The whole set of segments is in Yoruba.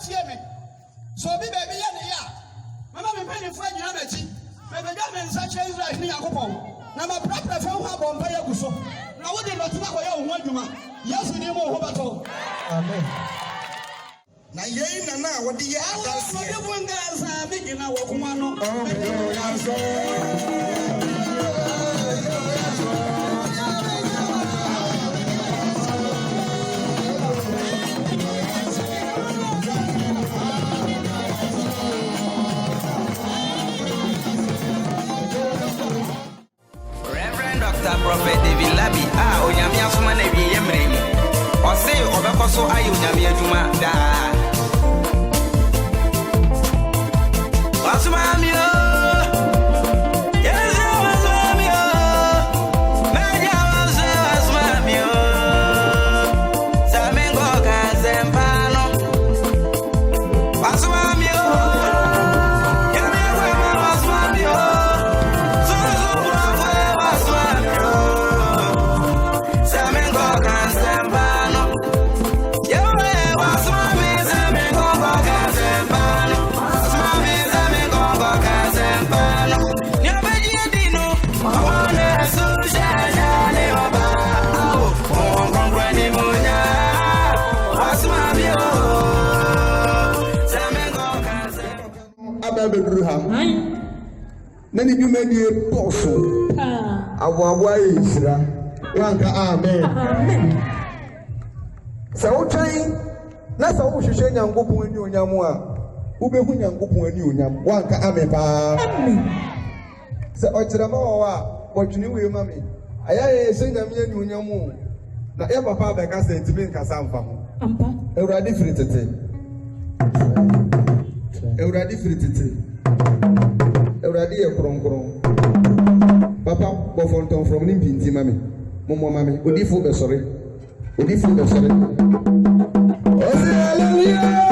tie me. So be baby ya. Mama me pay the friend na mechi. Me be ga me nsa che Israel ni yakopon. Na ma prapra fa ho abompa ya guso. Na wo de lotuma ko ya ho adwuma. Yesu ni mo ho bato. Amen. Na yei na na wo de ya adanse. Wo de bo Nkansah me gina wo kuma no. Prophet David Labi onyame asoma na wie yemremi o se obekoso ayi onyame adwuma da asoma mi o yesu asoma mi o meja asoma mi o samengo kazempano asoma mi o Nani bi mani poso Aboabo ayisira wanka amen amen sa wotwan na sa wo hwehwe Nyankopon ani onyam a ubehu Nyankopon ani onyam wanka amen pa amen sa okyerema wa wotwini we mame ayaye se nyame ani onyam na ya papa be ka sentiment nkasa mfa mo ampa Ewurade firi tete Ewurade firi tete Ewurade ye kronkron papa go fonton from ni pinti mame momo mame odifo be sore hallelujah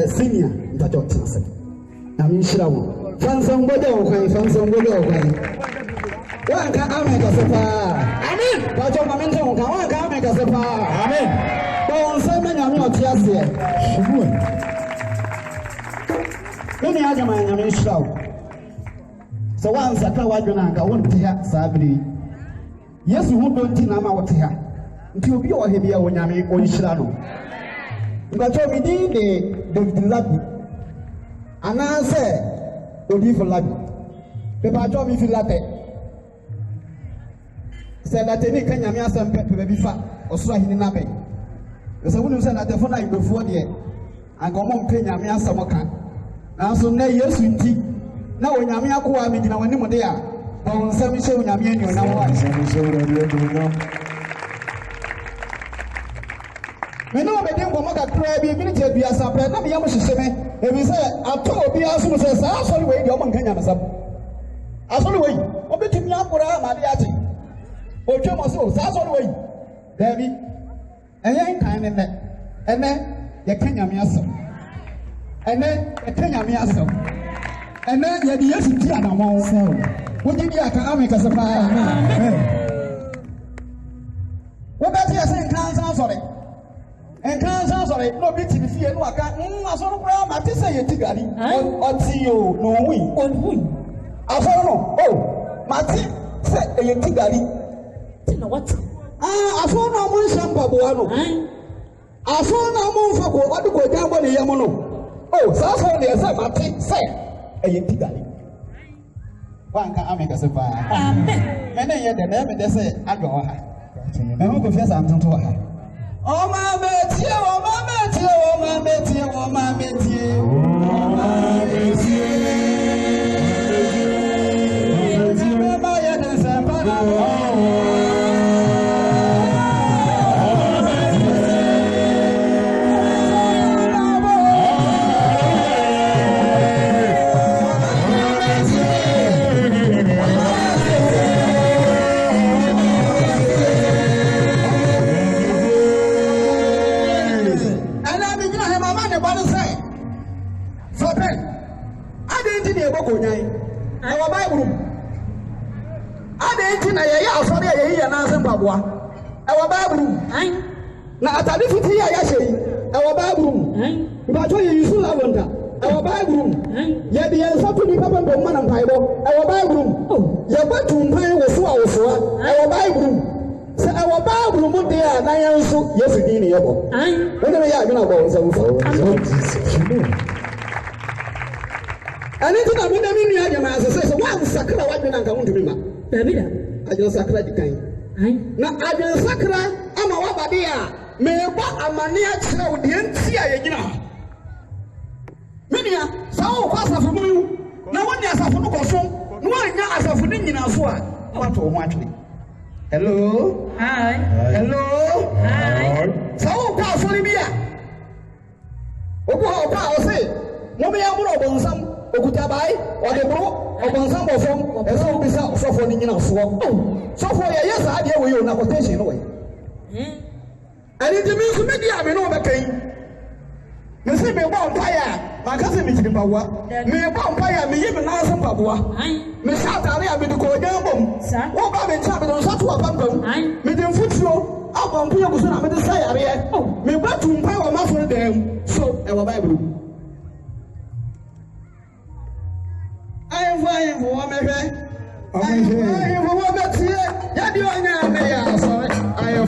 senior mpacho tse na minshira wo fansan bodo okwan wanka ameka sepa amen pacho na mente wanka ameka sepa amen bon se menya mi otiase shubu nini aja manya minshira wo so wanza ka wadwena nga wonte ha sabiri yesu hu donti na ma wote ha nti obi o he bia wonyame onshira no Ngacho bidi de David Labi anase odifo Labi pepa cho mi fi late se late ni kanya mi asem pepe bi fa osoro ahini na be se wonu se late fo na ibefuo de anka mo mpenya mi asem ka na so na Yesu nti na onyame akoa mi gina wani mu de a bon se mi se onyame anyo na wo se mi se onyame Meno be dem ko maka kra bi minute aduasa pra na me yam hyehyeme e bi say ato obi aso mo say sa asori we de o man kanya masam asori we obetimi akora ma de ati otwe mo so sa asori we dabi enye kan ne ene ye kanya me asam ene ye kanya me asam ene ye di Yesu ti anamon so wo di bi aka America se pa amen wo ba ti say Nkansah Asore Nkansah Asore no bi ti fie no aka asoro kura ma ti say yetigari oti o no wi onhui asoro no ma ti say yetigari ti na what asoro no mo nsampa bo ano asoro no mo nfa ko odi ko jambo ne yam no sa so ne say ma ti say yetigari Banka America Sapa. And then yet the name they say, I go. And who could feel something to her? Oh, my Betty, oh, my Betty, oh, my Betty, oh, my Betty, oh, my Betty. Our Bible, now at a different year, I say, our Bible, but you use lavender, our Bible, yet the answer to the Papa Boman and Bible, our Bible, your bathroom was our Bible, so our Bible, what they are, I answer, yes, in the able. What are you about? And it's not a man, says, one sacred white man, I come to me. I just sacred the kind. Na adwen sakra ama wabade a meba amane a kire wo de ntia ye gina menia sawo kwa asafo mu na woni asafo no koso no anya asafo ni nyina so a wato ho atwe hello hi hello hi sawo kwa asori bia opa o se mo me ya mu no bonsam okutabai odebro obonsam bofom eso obisa sofo ni nyina so for ya yes ade we you na quotation no way and it means media me no be kan me say me ba empire ma ka say me jiri bawa me ba empire me yimi na so bawa me shout area me de ko nyambom wo ba me cha me no so to abambam me de mfuturo abampo ye guso na me de say area me ba tu empire wa ma for dem so e wa bible I am for me. I am for what here. Yadi onya me ya sorry. I am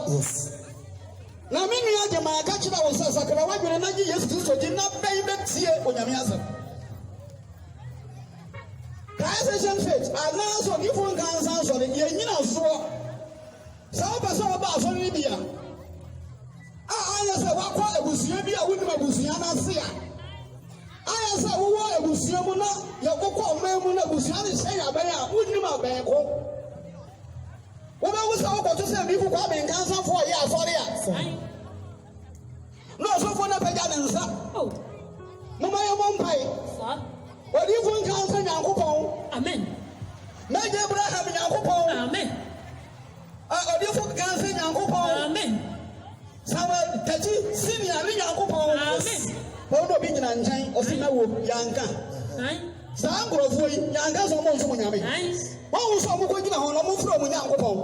Yes. Na mimi aje maakachira wosasa kana wajure naji Yesu Kristo je na bebe tie onyamiasa. Christian faith anaso ni fun Nkansah Asore ye nyina so. Sa oba so oba so ni bia. ayɛ sɛ wakɔ abusua bi a wonim abusua no ase a ayɛ sɛ wowɔ abusua mu na yɛkokɔ ɔman mu na abusua no hyɛ yɛabɛn a wonim abɛn ko wobɛwu sɛ wokɔto sɛ bi kokɔ Nkansafoɔ yɛ asɔre a na ɔsɔfoɔ no apagya ne nsa moma yɛmmɔ mpae ɔdiyifo Nkansa Nyankopɔn Amen. Mɛgye Abraham Nyankopɔn Amen. ɔdiyifo Nkansa Nyankopɔn Amen. Samuel Tachi Senior ne Nyankopɔn Amen. wɔn obi gyina nkyɛn ɔsi na wo yanka saa nkurɔfoɔ yi yanka sɛ ɔmo nso mo nyame wɔn nso ɔmo kɔ gyina hɔ na ɔmo fura ɔmo Nyankopɔn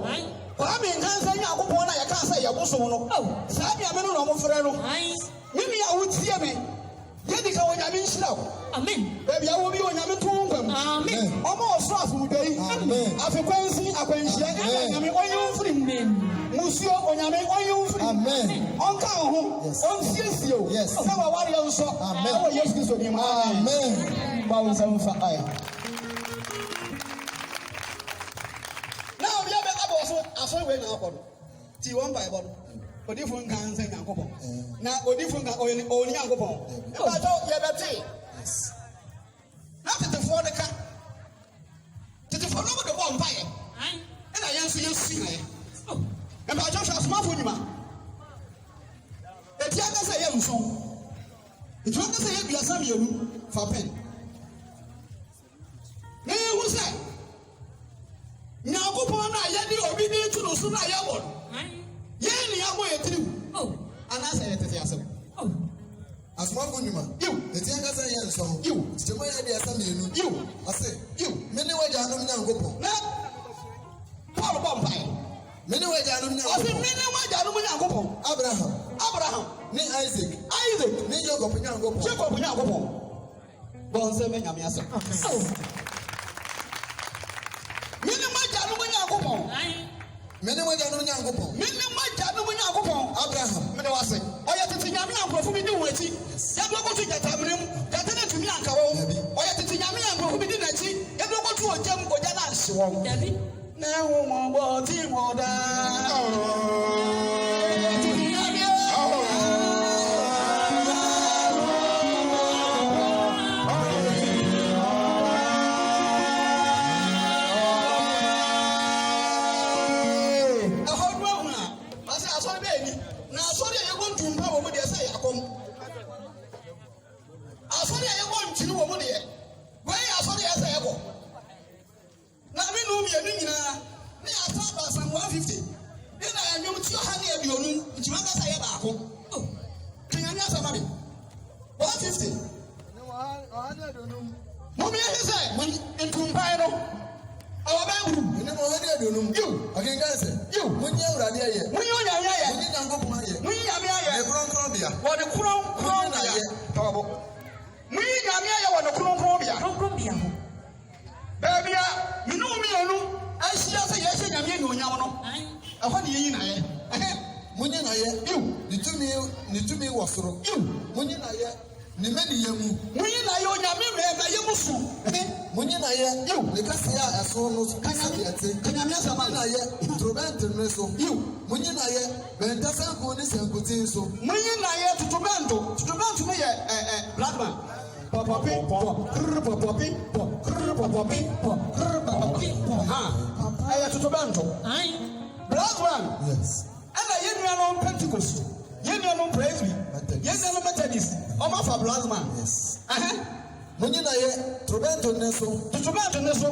Nkansa Nyankopɔn na yɛka sɛ yɛbosom no saa nyame no na ɔmo frɛ no ne nea wotie me yɛdi ka onyame nhyira wo baabi a wo bi onyame to wo nkwam ɔmo ɔsoro asomdwa yi afekwansi akwanhyia ɛna nyame ɔnyɛ wo mfiri musuo onyame ɔnyɛ wo mfiri ɔnka wo ho ɔnsiesie wo sɛ wawareɛ nso ɛwɔ Yesu Kristo nim amen ba wo nsa mfa aya na obi abɔ so asɔre wei na akɔ no ti wɔn baibɔ no odifo Nkansa Nyankopɔn na odifo ɔyɛ Nyankopɔn ɛbɛtɔ yɛbɛte na tetefoɔ de ka tetefoɔ no de bɔ mpaeɛ ɛna yɛn nso yɛsi na yɛ ɛbɛtɔ hwɛ asomafo nnwuma eti aka sɛ yɛ nson eti aka sɛ yɛ duasa mmienu fa pɛn na yɛhu sɛ Nyankopɔn na yɛde obi de tu no so na yɛwɔ yɛn ni abɔ yɛ tiri anaasɛ yɛ tete asɛm asomafo nnwuma eti aka sɛ yɛ nson kyema yɛ duasa mmienu ase mene wagya anom Nyankopɔn na Paul bɔ mpaeɛ mene wagya anom ɔsɛ Nyankopɔn mene wagya anom Nyankopɔn Abraham ne Isaac ne Jacob Nyankopɔn Nyankopɔn bɔn sɛ mɛ nyame asɛm mene wagya anom Nyankopɔn mene wagya anom Nyankopɔn Abraham mene wase ɔyɛ tete nyame a nkurɔfo bi di wɔn akyi yɛde ɔkɔto gyataberem gyata ne tumi anka wɔn ɔyɛ tete nyame a nkurɔfo bi di n'akyi yɛde ɔkɔto ogyam ogya no anhye wɔn na ɛho mɔbɔ ti mɔ daa asɔre a yɛbɔ nkyiri wɔ mu deɛ wɔyɛ asɔre a yɛsɛ yɛbɔ na me no mmienu nyinaa ne yɛasa baasam 150 ne na yɛnwom ti ɔha ne aduonu nkyima kasa yɛ baako kenyame asɛm ame 150 mome yɛhye sɛ ntumpae no ɔwɔ bɛburu ne mo hadi adonum akenkan sɛ munye Awurade ayɛ munye onyame ayɛ munye Nyankopɔn ayɛ munye nyame ayɛ ne kronkron bia wɔde kronkron bia tɔbɔ munye nyame ayɛ wɔde kronkron bia ho baabi a mene wo mmienu ahyia sɛ yɛhyɛ nyame ne onyam no ɛhɔ ne yɛyi na yɛ munye na yɛ ne tumi wɔ soro munye na yɛ ne mani yɛ mu munye na yɛ onyame mɛɛma yɛ mu so munye na yɛ ne kasa a ɛso no kanyame asɛm na yɛ torobɛnto no so munye na yɛ bɛntasanko ne sankotin so munye na yɛ tutubɛnto no yɛ blackman pɔpɔpi pɔpɔpi ɛyɛ tutubɛnto blackman ɛna yɛ nuanom Pentecost yɛ nuanom Presby yɛ nuanom Methodist ɔmo afa blackman munye na yɛ torobɛnto ne so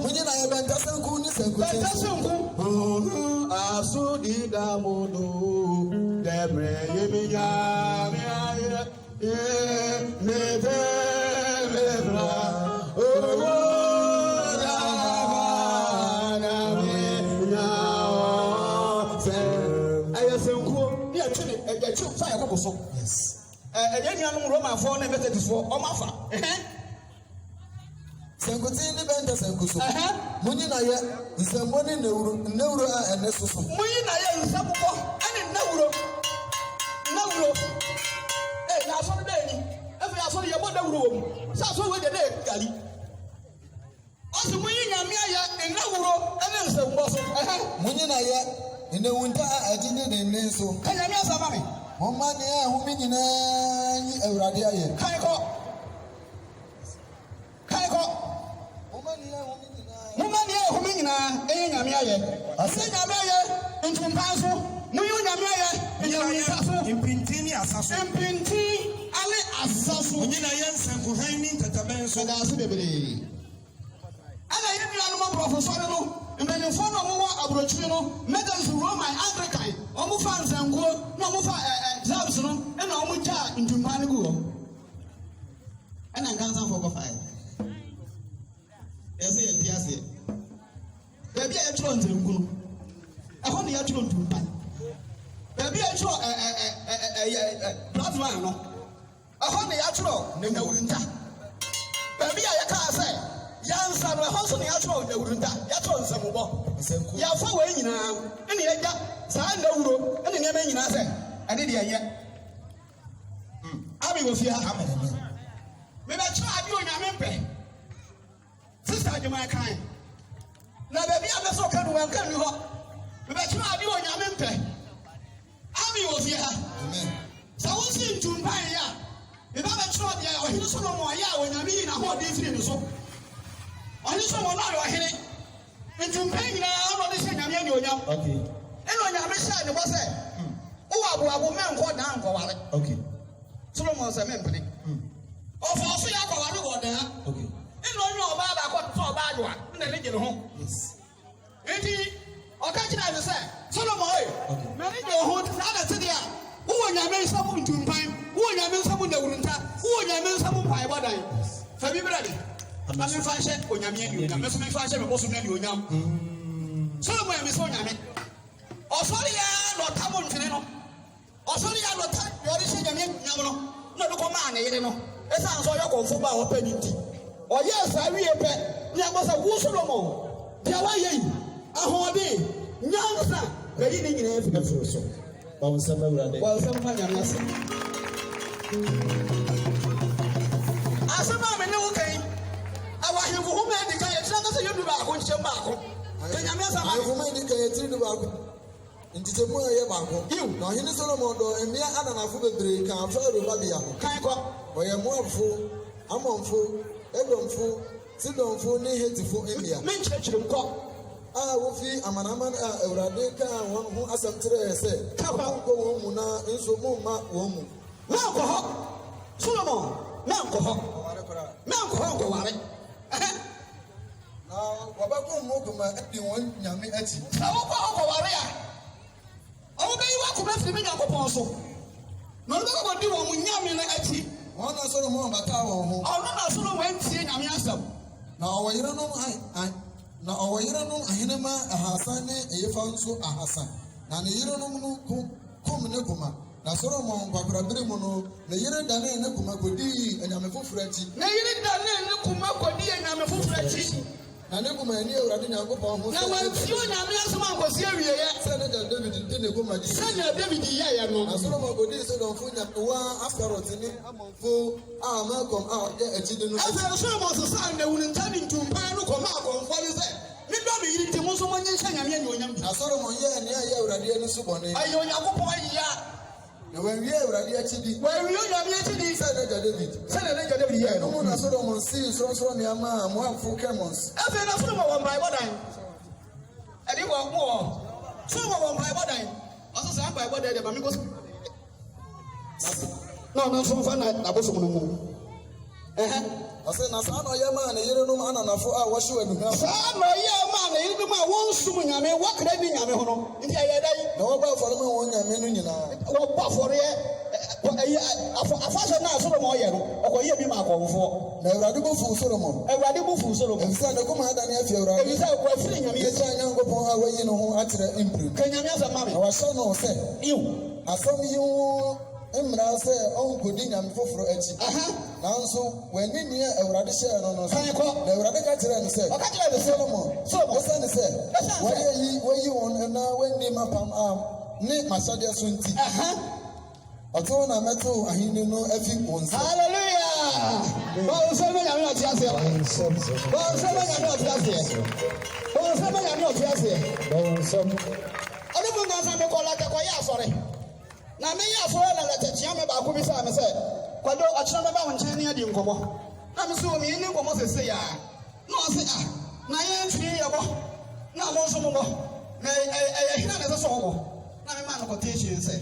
munye na yɛ bɛntasanko ne sankotin so aso di damodo debre yemiya miya mete mebra owo na miya se ayasenko ni atwene ejachu fa yakobo so ɛyɛ nuanom Romanfoɔ ne Methodistfoɔ ɔmo afa sankotin ne bɛnta sanko so munye na yɛ nsɛmbɔ ne nnawuro a ɛnɛ so so munye na yɛ nsɛmbɔ ɛne nnawuro na asɔre bɛɛ ni afei asɔre yɛbɔ nnawuro wɔ mu sɛ asɔre wɔ deɛ dɛ gali ɔsɛ munye nyame ayɛ nnawuro ɛne nsɛmbɔ so munye na yɛ nnawunta a ɛgye ne ne nne so kanyame asɛm ame Momani Huminina Euradia. Kaiko. Momani Humina, Yamiaye. I say Yamiaye, into Paso, Muyu Yamiaye, Impintini Assassin. Impinti, Ale Assassin. Nina Jensen, Kuhaini, Tatabenso, that's baby. And I am the animal professor, and then in front of Abrochino, medals Roman African, Omufans and go, no Mufa Zabson, and Omuja into Manigo. And I can't for 5. Yes, baby, I told him, I only had to do that. Baby, I told Plasma, I only had to know, baby, I can't say. Young son, my husband, I told you, I told some more. You are far away now, and you got San Doro, and the name I said, I did yet. I will see how many. Maybe I try you in a member. Sister, you my kind. Now, baby, I'm so kind of welcome you up. Maybe I try you in a member. I will see her. So I was in to buy ya. If I'm a trouble, or you saw more ya when I mean a whole day so. On this one, I hear it. And to pay now, I'm not saying I'm young. Okay. And when I said, it was it. Oh, I will man go down for it. Okay. Solomon's a member. Oh, for see, I go there. Okay. And when you're about I got so bad one, and then you home. Yes. And he, or catch it as I said, Solomon, okay. Manage your home, not a city. Who are you made someone to time? Who are you made someone that wouldn't have? Who are you made someone by what I? February. I'm not fashion when I'm here. I'm not fashion, but also when you're young. So, when I'm so young, or sorry, not Tamon Teneno, or sorry, I'm not you're the same. No, command, you know. It sounds like you're going for our penalty. Or yes, I read a pet. There was a Wusolomo. There were ye. A whole day. Young son. Very big in every so. Well, somebody I'm not. As a man, no okay. I want you who made the guy a chance to you to back on Shamako. I will make the guy to back. Into the more Yabako. You know, he is Solomon, and me and a food break and fire of Babia. Kanko, or a more full, I'm on full, everyone full, sit on full, near to full India. Mention to cock. Ah, Wofi, Amanaman, Euradeka, one who has some today said, Kaba go home now, and so more woman. Now, Solomon, now go home. Now, Wabako Mokuma, everyone, Yami Eti. Oh, they walk with me up also. No, no, do on Yamina Eti. One or so more about our home. Oh, no, so went seeing Amiasam. Now, you don't know, now, you don't know, Ahinama, Ahasane, Efanso, Ahasan. Now, you don't know, Kumanekuma. Now, Solomon, Paprabrimono, the Yere Dane, Nekuma Kodi, and I'm a full French. Now, you didn't Nekuma Kodi, and I'm a full French. And Nekuma and you are now go. Now, when you and was here, Senator David didn't go. Senator David, yeah, no. Solomon Kodi said on food that one after Rotini, among full, Malcolm out there at Chidden. As I was a son, they wouldn't turn into Pano Comaco. What is that? You don't need to most of one young. I saw him on yeah, already in the Subone. I know your when we are ready, when we are ready, Senator David, yeah, no one has Solomon sees from Yama, one full camels. I've been a Solomon by what time. And you want more. Solomon by what time. Also, say by what day, but because no, so fun. I was on the moon. I said, Nasano Yaman, you don't know, Anna, for our wash you and Nasano Yaman, you know, my one soon, I mean, what could I be? I mean, no, about for them, one Yamin, you know, what for it? A fashion now, Solomon, or you be my home for. The radical fool Solomon, a radical fool Solomon, and son of Command and if you're right, you said, we're feeling a young way, you know, at the imprint. Can you answer, Mammy? Our son said, you, I saw you. Emra say on kudin am foforo echi nanso when ni e urade share no no so the urade ka tire ni say Solomon say we yi won na when ni mapam ni masade so nti oto na meto ahini no afi wonse hallelujah ba so me nyame oti ase ba so me nyame oti ase ba so me nyame oti ase ba so ani bu ngansa me ko la ka ko ya sore Na me ya so na letechia me ba ko bi sa me say kwado ochina me ba won chan ne adi nkomo na me so me ni nkomo sese ya na o se na ye ntwi ye bo na mo so mo bo na hina na so bo na me ma no quotation say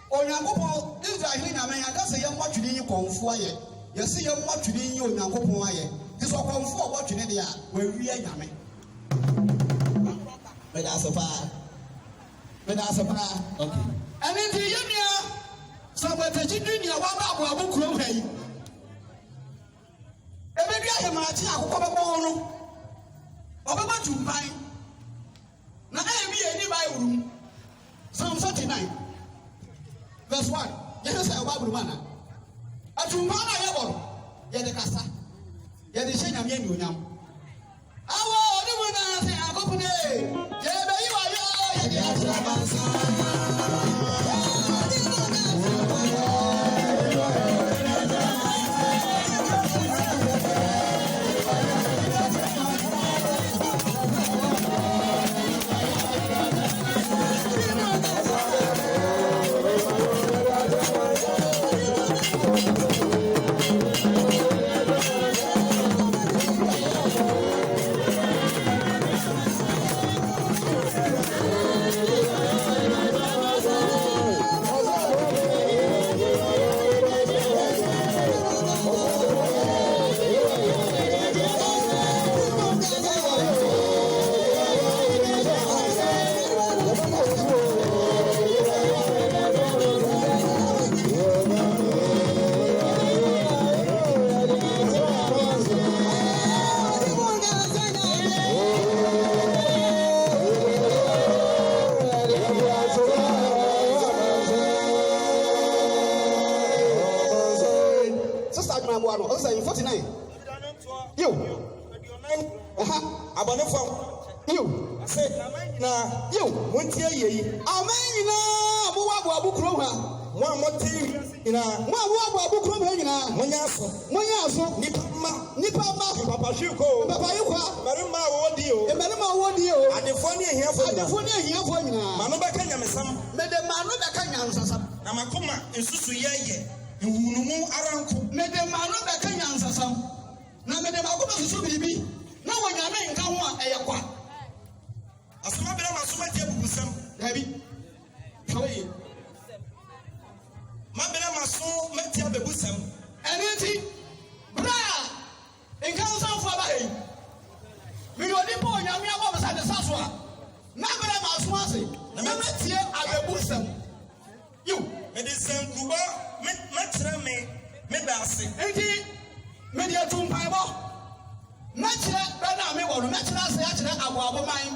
onyankopon Israel ni na me ya ka se ye mwatwiri yi konfu aye ye se ye mwatwiri yi onyankopon aye ti so konfu obotwiri de a wa wi anyame me da so pa okay and in the union somebody junior wa ba Aboabo kuro ha yi e be bia he ma ti akokọ bebo no obeba tumpan na e bi eni bai wurum Psalm 49 verse 1 ye say Bible man atumpan na ye boro ye de kasa ye de hye nyame anyonyam awo odi mu na se akopune ye be yi wa yo ye de asramansa Nsusu yeye nwunumu aranko mede mano be kanya nsasam na mede makoba susu bibi na wonyame nka ho a eyekwa asoma bere masoma tie bubusam dabi haweye ma bere maso metia bebusam enenti bra nka nsanfo abahe mi odi po nyame abo besa de saso a na bere maso ase na metie abebusam you me de sankuba metre me dase enti me de tumpai bo metre bana me wo metre ase a kire Aboabo man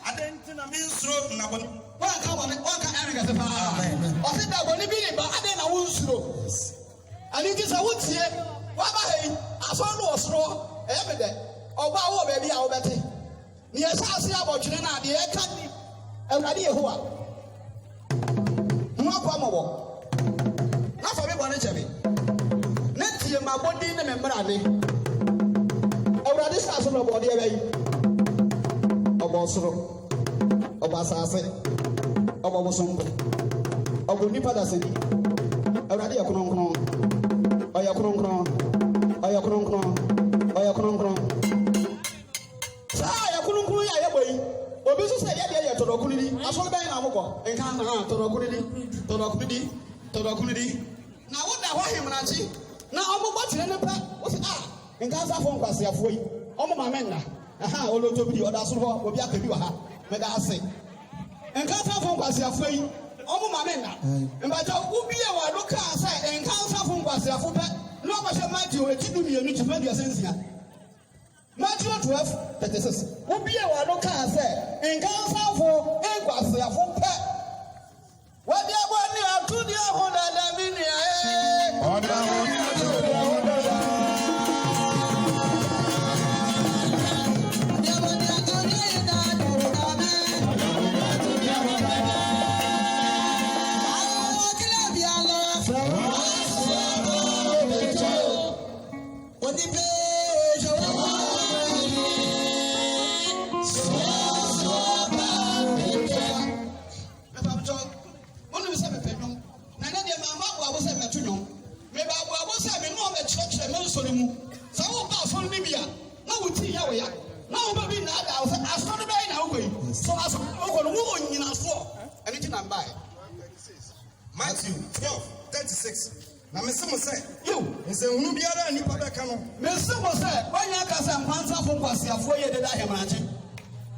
adenti na me nsuro na boni wanka erega se pa o se da boni bi ni ba aden na wo nsuro ani ti sa wotie wa ba hei aso no osoro e me de oba wo ba bi a wo bete ni e sa ase abotwene na de e ka ni Awurade Yehowa kwa mawo na fa me bone chebe na tie ma bodi ne me mra ne Awurade sa so no bodi e bayi obo soro obo asase obo bosombo obo nipa da sedi Awurade ya kronkron oya kronkron oya kronkron oya kronkron sa ya kronkron ya ye boyi obi so say ya todokunidi aso be na amukọ nka na todokunidi na woda ho hemrachi na omugbo tire ne pa wo se Nkansah fo nkwasiafo yi omo ma menna oloto bi oda so ho obi akabi wa ha me da ase Nkansah fo nkwasiafo yi omo ma menna mbaja ubi e wa do ka say Nkansah fo nkwasiafo pe no ba se Matthew etidu mienu ti media sensia Matthew 12:36 ubi e wa do ka say Nkansah fo nkwasiafo pe wadi aboni atudi ahoda da mini oda Matthew 12:36. Na me say you nse hunu biara nipa beka no me say onya akasa nkwansafo nkwasiafo ye deda hemranche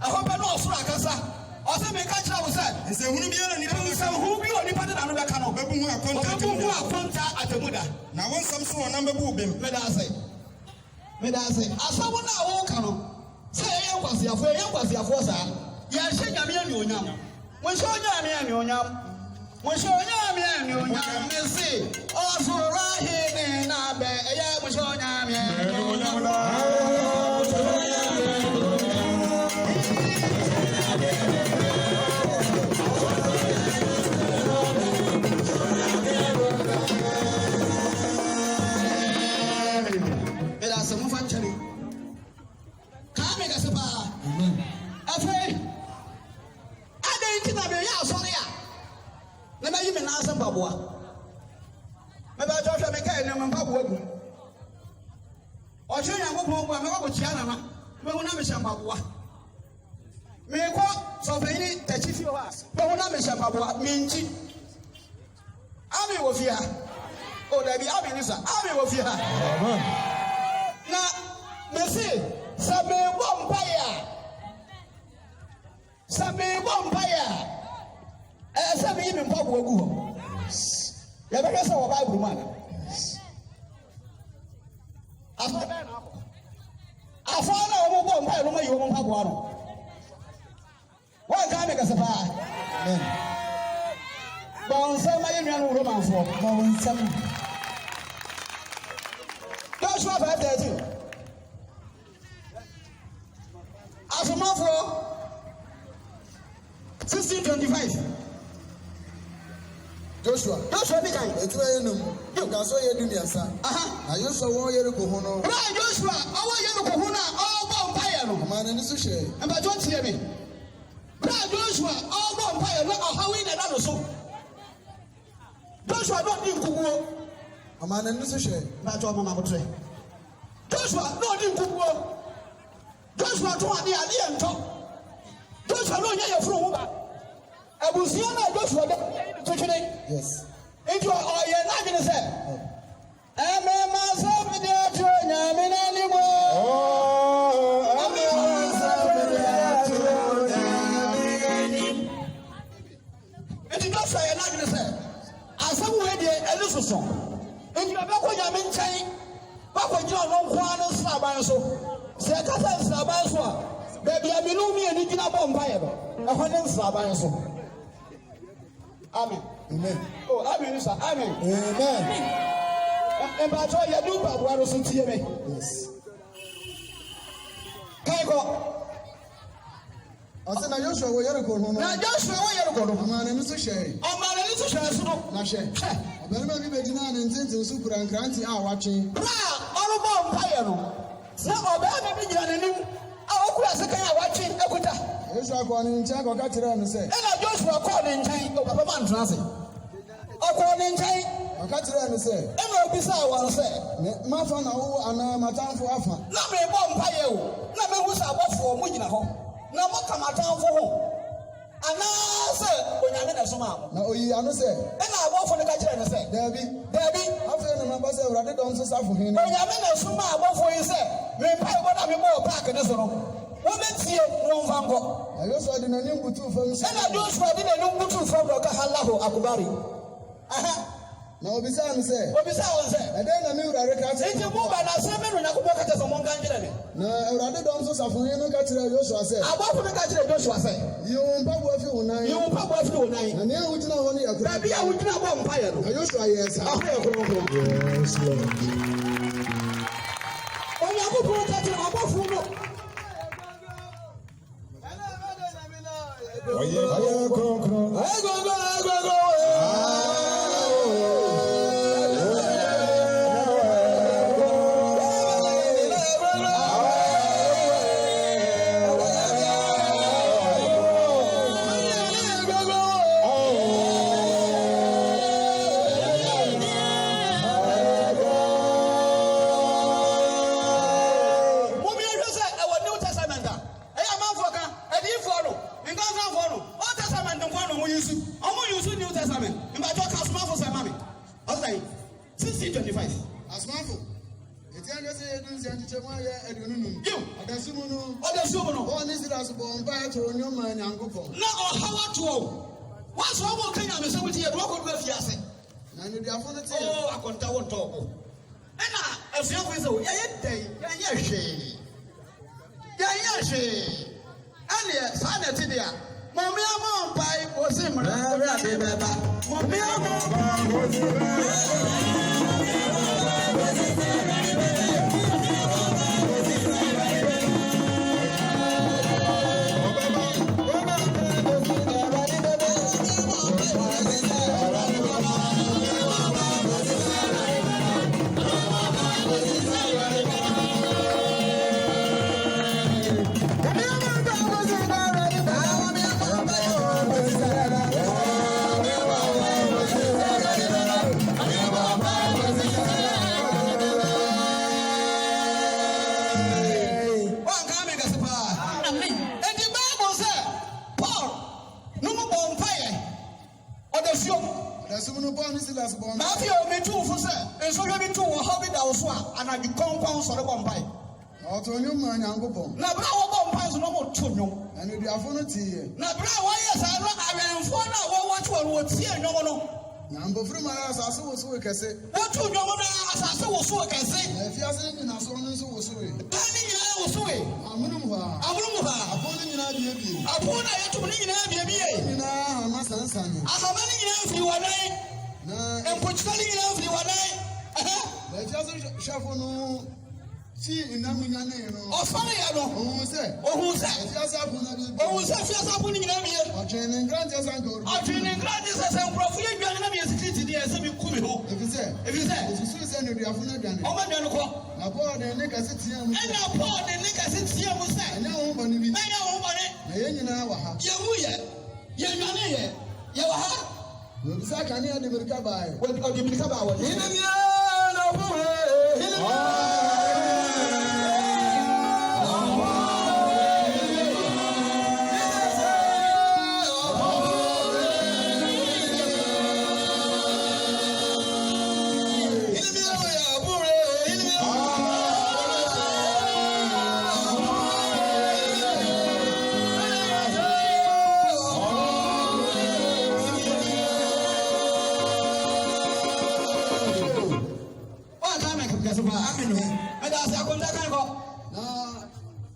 ahobe no osoro akasa ose me ka kira wo say nse hunu biara nipa nse hunu bi onipa deda no beka no bebu hu akonta atemuda na wonsam so wona bebu bem me da say asawo na wo ka no say ye nkwasiafo sa ye hye nyame ani onyam mo hye onyame ani onyam Missy, also Rahine Nabe, it has some factory. Come as a bar. Afraid. I didn't know sorry. Let me even answer Babua. Maybe I told you, Mikael, and Babua. Or should I go home with Chiana? But when I'm a Shambabua. May I walk so many that if you ask, but when I'm a Shambabua, Minchi. Army of here. Oh, there be Army of here. Now, Messi, Sabe Bompire. Some even pop will go. You ever saw a Bible man? I found out who won't buy a woman you won't have one. What can I make a supply? Bon, some I am woman for some. Don't show up at that too. As a month for 1625. Joshua be kind. Etuwa yenum. Nkansah ye dumiasa. Na Joshua won Yeriko ho no. Right Joshua, awo Yeriko ho na all bo empire no. Amana ni so hye. Amba jo tie me. Right Joshua, all bo empire no ahawi na no so. Joshua no di nkuguo. Amana ni so hye. Ba jo mama botre. Joshua no di nkuguo. Joshua to ade ento. Joshua no nya ye furu ho ba. Abusia na Joshua de yes. Into all your nothing to say. I'm a myself with your train, I'm in anymore. I'm and you don't say you're not going to say. As some way there, a little song. And you are back when you're in chain, back when you're on one slab, so. Say, I can't slab, baby, I know me and you can bomb by a 100 slab, so. Amen. Amen. Oh, amen, sir. Amen. Amen. And by joy, you do but what was in me. Yes. Kaiko. I said, Joshua, where you go? Now, Joshua, where you go? Amana ni so hye. Amana ni so hye. Na hye. Obanima bi begina na ntenten so kura nkranti a watwe. Bra, orobo mpaye no. Na obana bi gina nanim a okura sekan a watwe ekuta. Joshua ko ni ncha ko ka kire no se. Na Joshua ko ni nchen o papa man tena se. Okọ ni nchen. O ka kire no se. Na obisa wan se. Ma fa na wo ana matanfo afa. Na me bo mpaye o. Na me hu sa abofo mo gina ho. Na mo kamatanfo ho. Ana se onyame na soma mo. Na oyi anu se. Na abofo ne ka kire no se. Dabi. Afa na maba se urade don so safo hin. Onyame na soma abofo yi se. Me mpaye bo na me bo park ne so no. Wometie no mfango. Joshua di na nimbutu fam se. Na Joshua di na nimbutu fam do ka Allahu akbari. Aha. Na obisa anu se. Obisa won se. E den na mi urade ka se. Enti mo ba na se me no Yakobo ka te so mo nkan kire ne. Na urade don so safo hin no ka kire Joshua se. Abofo ne ka kire Joshua se. Yun pa bo afi wonan. Na ne ahujina ho ne yakura. Na bia ahujina bo mpaye no. Joshua yes. Afa yakura ko. Yes Lord. Onya ko ko ka kire abofo no. Oye kron. Go. Mbato kasmafo say mami. Osai 1625. Asmafo. Etianga say edun si anchichema ye edununu. You. Odasumu no. Oh, this is as born by to onyoma nyankopon. Na ohawa to. What's wrong with Kenya? Mr. Witty, a broken with Yassin. And the affinity. Oh, I can't tell what talk. And I feel with you. Yes, and yes, sanity there. Mommy, I'm on by was him. Mommy, and I become pounds on the bombay. Autonyoma nyankopon. Na bra wo bom pounds no mo tonyo. And the affinity. Na bra wa yes I remfo na wo watch wo tie nyomo no. Na mbofru mara asase wo so kese. Wo to nyomo na asase wo so kese. Efiase ni na so nso wo so we. Tani nyina wo so we. Amunum ha. Apon nyina bie bie. Apon na yetum ni nyina bie bie. Nyina ha sansane. Ahama ni nyina fi wadai. Na empochita ni nyina fi wadai. Efiase shafo no si inamunya ne no. Ofare ya no. Ohun se. Efiase apon na bie. Ohun se efiase apon ni nyina bie. Ọtwene ngrante sanka oru. Ọtwene ngrante se mprofu ye dwane na bie security dey se bi kumi ho. Efise. Esusu se no duafo na dwane. O ma dwane ko. Na Paul de ne kase tia mu. Na Paul de ne kase tia mu se. Anya ho bani bi. Anya ho bani. Na ye nyina wa ha. Ye hu ye. Ye dwane ye. Ye wa ha. We bisa kan ya de America bae. We de America ba wo. Ina mi na hu he.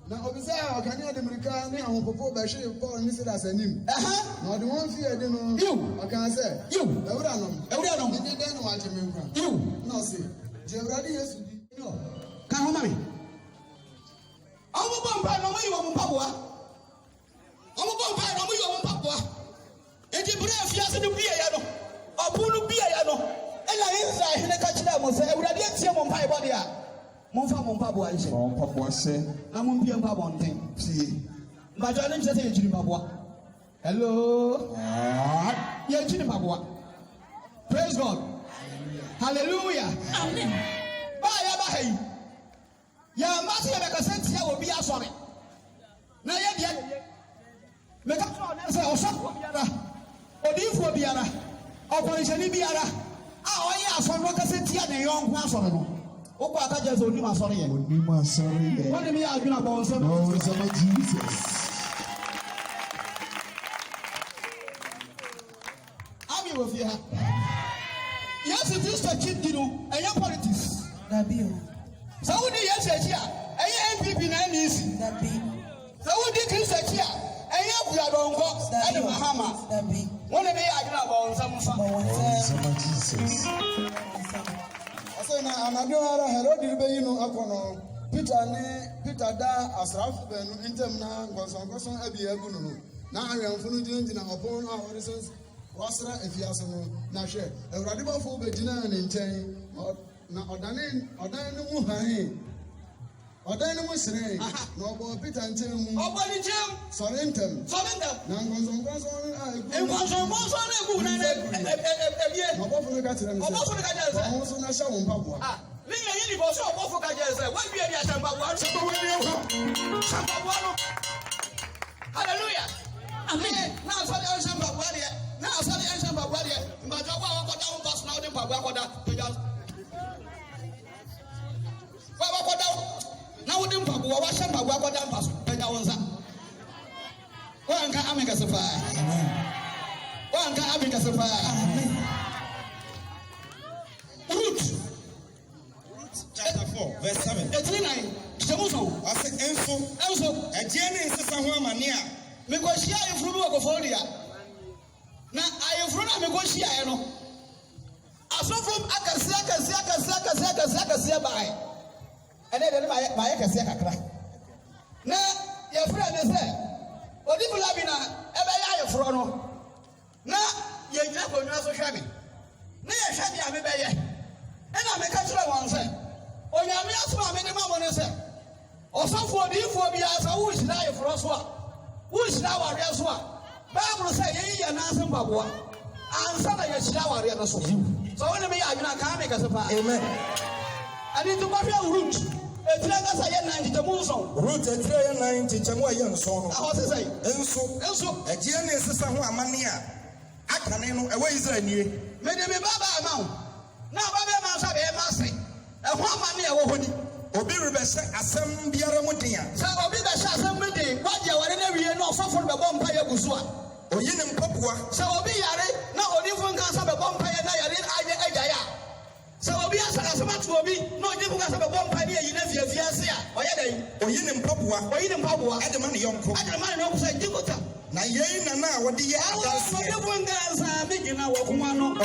Na obisa kan ya de America ni ahun popo ba hwe Paul ni sida sanim. Na ode won fi ede no. O kan se. Ewura no. Ni de no wa je me nkwa. No se. Je Ewurade Yesu di. Kan ho mami. Omo bomba no mo yi wo mpaboa. Omo bomba no mo yi wo mpaboa. Enti bure afiase no bia ya no. Obu no bia ya no. Ela Israel hene ka kira mo se Ewurade atie mo mpa ibode a. Monfa mo mpaboa nse. Mo mpaboa se. Na mo mbia mpaboa nten. Tie. Mbajo ne nse se yejiri mpaboa. Hello. Yejiri mpaboa. Praise God. Hallelujah. Amen. Ba ya ba hai. Ya masi ya ka sentia obi asore. Na ye dia. Me ka so na se osako biara. Odifo biara. Okorisani biara. A oye asoro ka sentia ne yonko asore no. Oko akaje so onima asore ye. Onima asore ye. Wọ́n ní mi àdúrà bọ̀ ọ̀sẹ̀ náà. Oh, it's about Jesus. Ami wò fi ha. Yẹ́sì Kristo kí dinu ẹ̀yẹ politics. Dabi o. Sàwùdí yẹ́sì ẹ̀kí à ẹ̀yẹ NPP náà NDC. Dabi. Sàwùdí Kristo ẹ̀kí à ẹ̀yẹ Bùyàdọ̀nkọ́ ẹ̀dì Mahama. Dabi. Wọ́n ní mi àdúrà bọ̀ ọ̀sẹ̀ musa. Oh, it's about Jesus. Na anadwo ara Herod be yinu akono Peter da asrafo benu ntem na ngosongoson abi agunu no na ahwemfo no gyina opon no awore so wasra efiase no na hwe Ewurade bafo be gyina ne nkyɛn na odan no mu han odan no mu sere na obo Peter nkyɛn mu Obo ni nkyɛn sɔre ntem na ngosongoson a egu na ebie na bafo no ka kyerɛ me sɛ ɔmo so na hyɛ wo mpaboa mi yɛ yini bɔ so ɔbɔfo ka jɛ sɛ wɔn bia bi asampaboa no sɛ wɔn bia hɔ sampaboa no hallelujah amen na asɔre ɛnhyɛ mpaboa deɛ na asɔre ɛnhyɛ mpaboa deɛ mbadɔ akoda peja akoda na wodi mpaboa wa hye mpaboa akoda mpaso peja wonsa wanka ameka sefa amen wanka ameka sefa amen Ruth chapter 4 verse 7 89 Jemuso ase enso eje ne nsesa ho amane a mekohia ayefuru bi wakofodia na ayefuru na mekohia ye no asofo akase bae ene de ma ye kase kakra na yefuru ne se odi bulabi na ebe ya ayefuru no na ye gyina konwa so hwame na ye hwade a mebeye ena meka kire won se onyame aso a mede ma mo ne se osofo odifo bia sa wo hyira ayefuru so a wo hyira ware so a Bible say ye na asem baboa ansa na ye hyira ware no so so when me ya adwuna ka me kase pa amen ani to kwafia root etire ka say ye 90 temu so root etire ye 90 temu ye nso no aho se say enso eje ne sesa ho amane a akane no ewe Israel nie me de me baba amawo na baba ma so be ma se eho amane e wo honi obi rebese asem biara mu dia sa obi be sha asem mu dia waje ware na wie no ofofo be bom pa ye gusu a oyi ne mpopua sa obi yare na odifo Nkansah be bom pa ye na yare aja ya sa obi asara asem atu obi na odifo Nkansah be bom pa ne yi na fiafiase a oye dai oyi ne mpopua adema ne yonko sa jikota na yei na na wode ye adanse odifo Nkansah me gina wo kuma no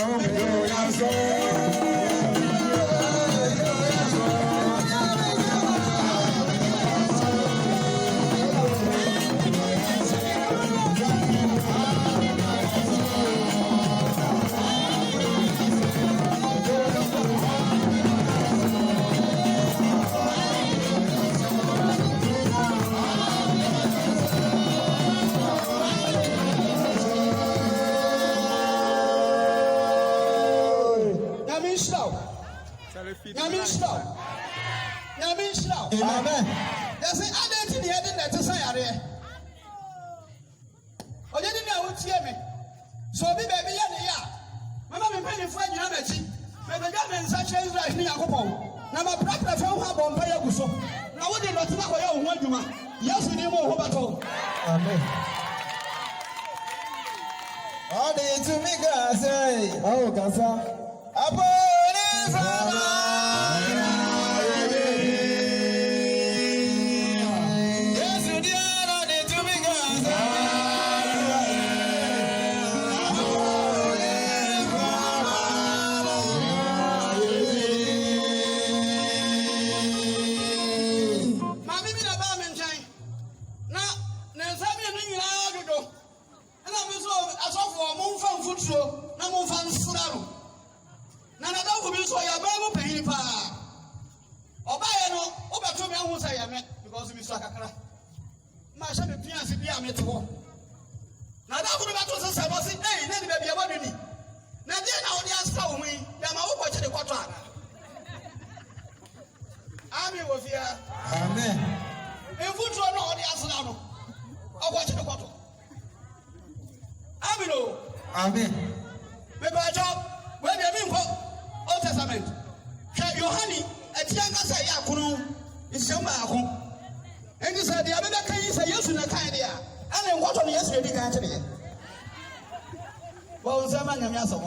Amen. They say, I don't think you didn't say area. Oh, you didn't know what you mean. So, be baby, yeah. Mamma, I'm paying for you. I'm a cheap. But the government such as like me, I go home. Now, my proper phone have on fire. Now, what did not talk about your one? Yes, we need more about all. Amen. All the to me, guys, say, oh, Nkansah. Amen. Mebajo, when you mean Old Testament, Yohani, a Tianga Yakunu, is Shamaku. And you said the American is a use in a kind of, and then what on yesterday can't be. Well, Samanyamiasa.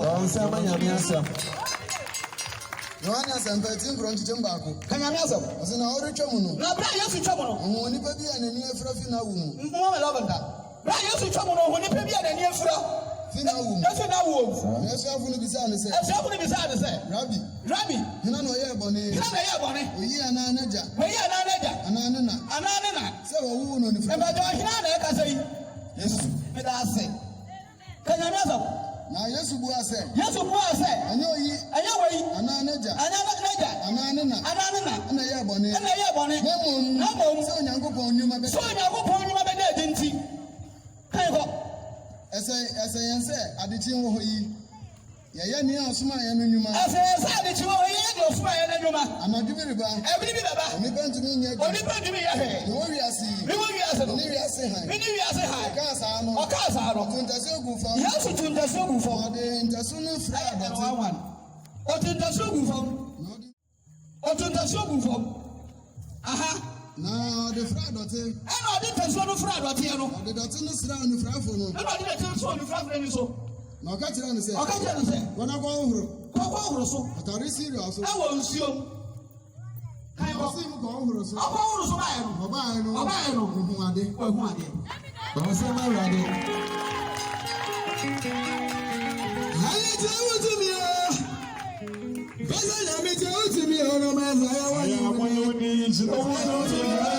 Yohana Sampatin from Chimbaku. Kanyamiasa. As an order Chamuno. Now, Brian, you trouble. Only baby and a near Frafina woman. More lavender. Brian, you trouble when you pay and near Fra. That's an hour. Yes, I'm going to be sad. Rabbi, you know, yeah, Bonnie. We are Nanaja. Anana. So, who knows if I don't say, yes, but I say, can you answer? Now, yes, who was said, yes, who was said, I know ye, Ananaja, Anana, and a year bonnet, no, so young upon you, my best, so young upon you, my bed, didn't he? As I say, I did you know ye ni asuma ye no nyuma asa de chiwo ye de osuma ye no nyuma amadu bi riba ebiri bi baba oni bantumi nye oni bantumi ye he ni wo wiase no ni wiase han ka sa no tuntaso gu fo yesu tuntaso gu fo de ntaso no fra abati Ọtúntàsó gùn fam. Ọtúntàsó gùn fam. Aha. Na ọdẹ fúra dọ̀tí. Ẹnna ọdẹ tẹ̀sán ní fúra dọ̀tí yẹn no. Ọdẹ dọ̀tí ní sira ní fúra fún un. Ẹnna ọdẹ tẹ̀sán ní fúra fún ẹni so. Na ọ̀ka kyerẹ́ ni sẹ́. Ọ̀ka kyerẹ́ ni sẹ́. Wọ́n akọ ọ̀húrò. Kọ́kọ́ ọ̀húrò so. Àtàrí sírí ọ̀sọ́. Ẹ wọ nsuo. Káyọ̀ sí mu kọ̀ ọ̀húrò so. Ọkọ̀ ọ̀húrò so báyìí no. Ọbáyé no. Ọbáyé no. Ohun adé. Ohun adé. Bàbá sẹ́ máa rà dé. Ayé jẹ́ wọ́n tún mi ọ́. Bẹ́sẹ̀ yẹn mi jẹ́ wọ́n tún mi ọ́ ọ̀nà máa ń sọ ayé wọ́n yẹn. Àwọn yóò ní ìṣúná wọn ló ti rà.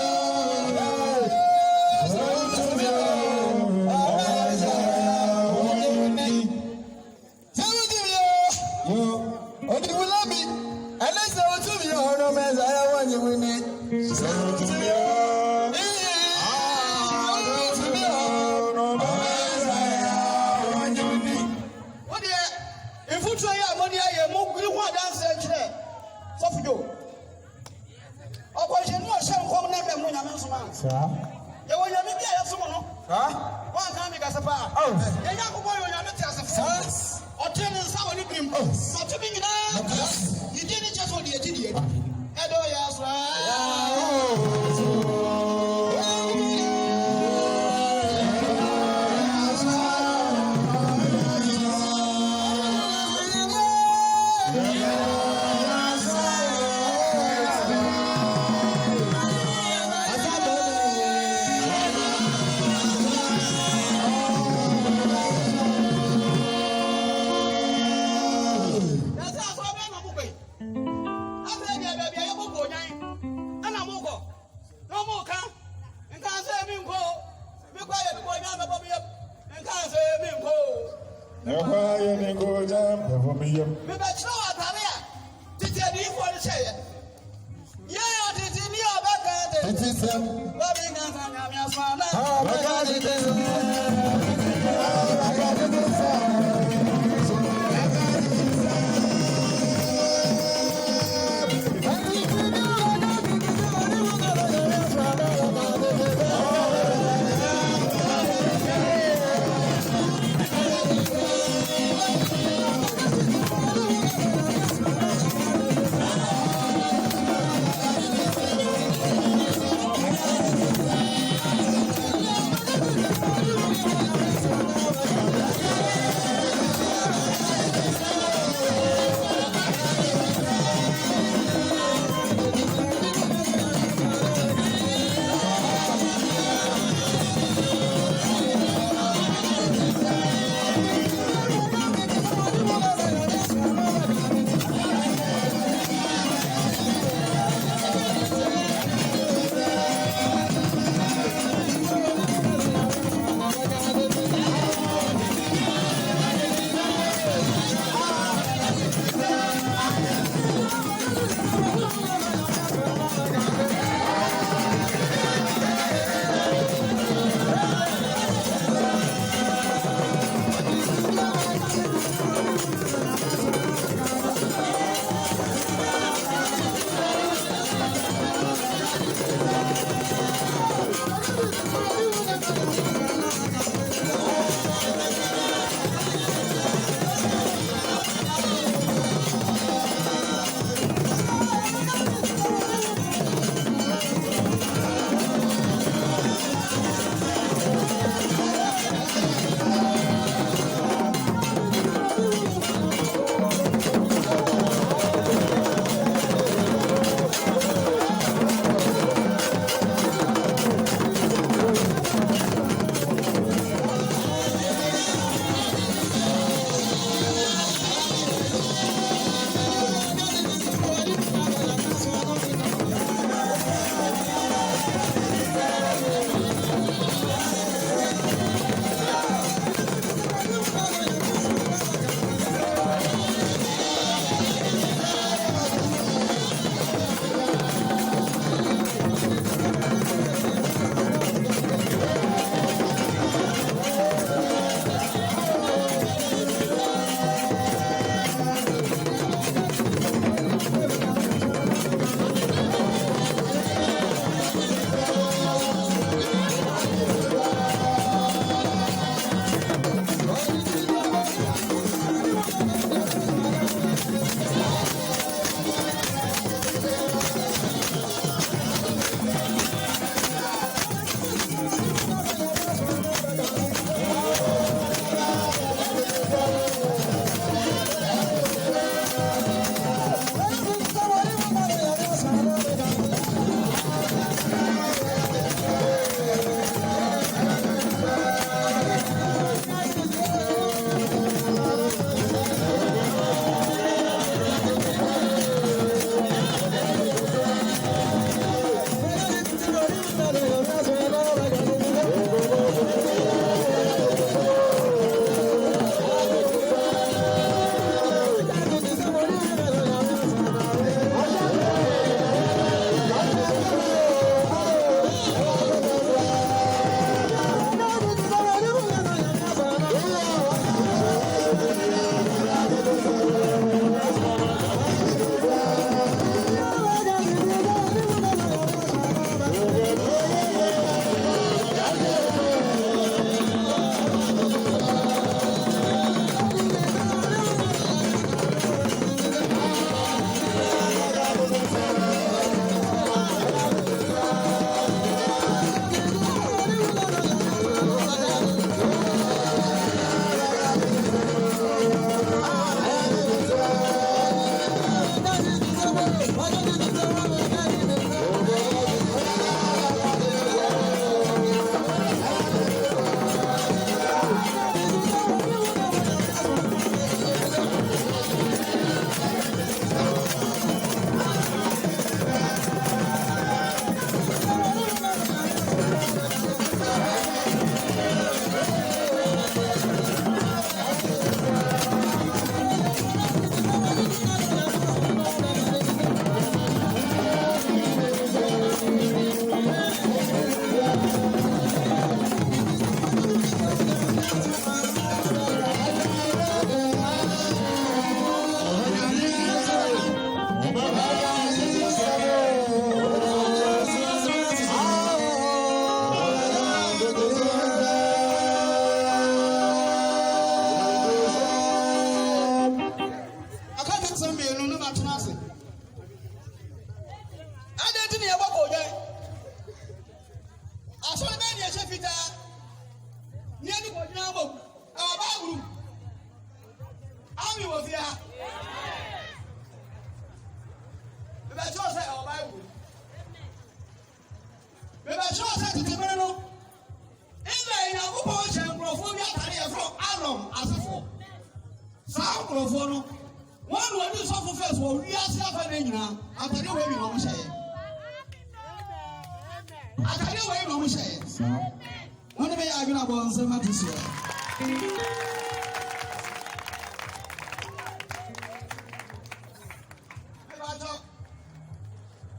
mmienu no matena ase adeti ne yɛbɔ kɔdwan asɔre bɛɛ ne yɛhyɛ fitaa ne yɛde kɔdwan abɔ ɛwɔ baabulu ami wɔ fie ha bɛbɛkyerɛw sɛ ɛwɔ baabulu bɛbɛkyerɛw sɛ tetemere no Israel Nyankopɔn hyɛ nkurɔfoɔ bi atade yɛfrɛ Aaron asefoɔ saa nkurɔfoɔ no wɔn na wɔde sɔfo fɛs wɔ wiase afa no nyinaa atade wɔ bi na wɔn hyɛ atade wɔ bi na wɔn hyɛ wɔn de bɛyɛ adwene abɔ nsɛm ati so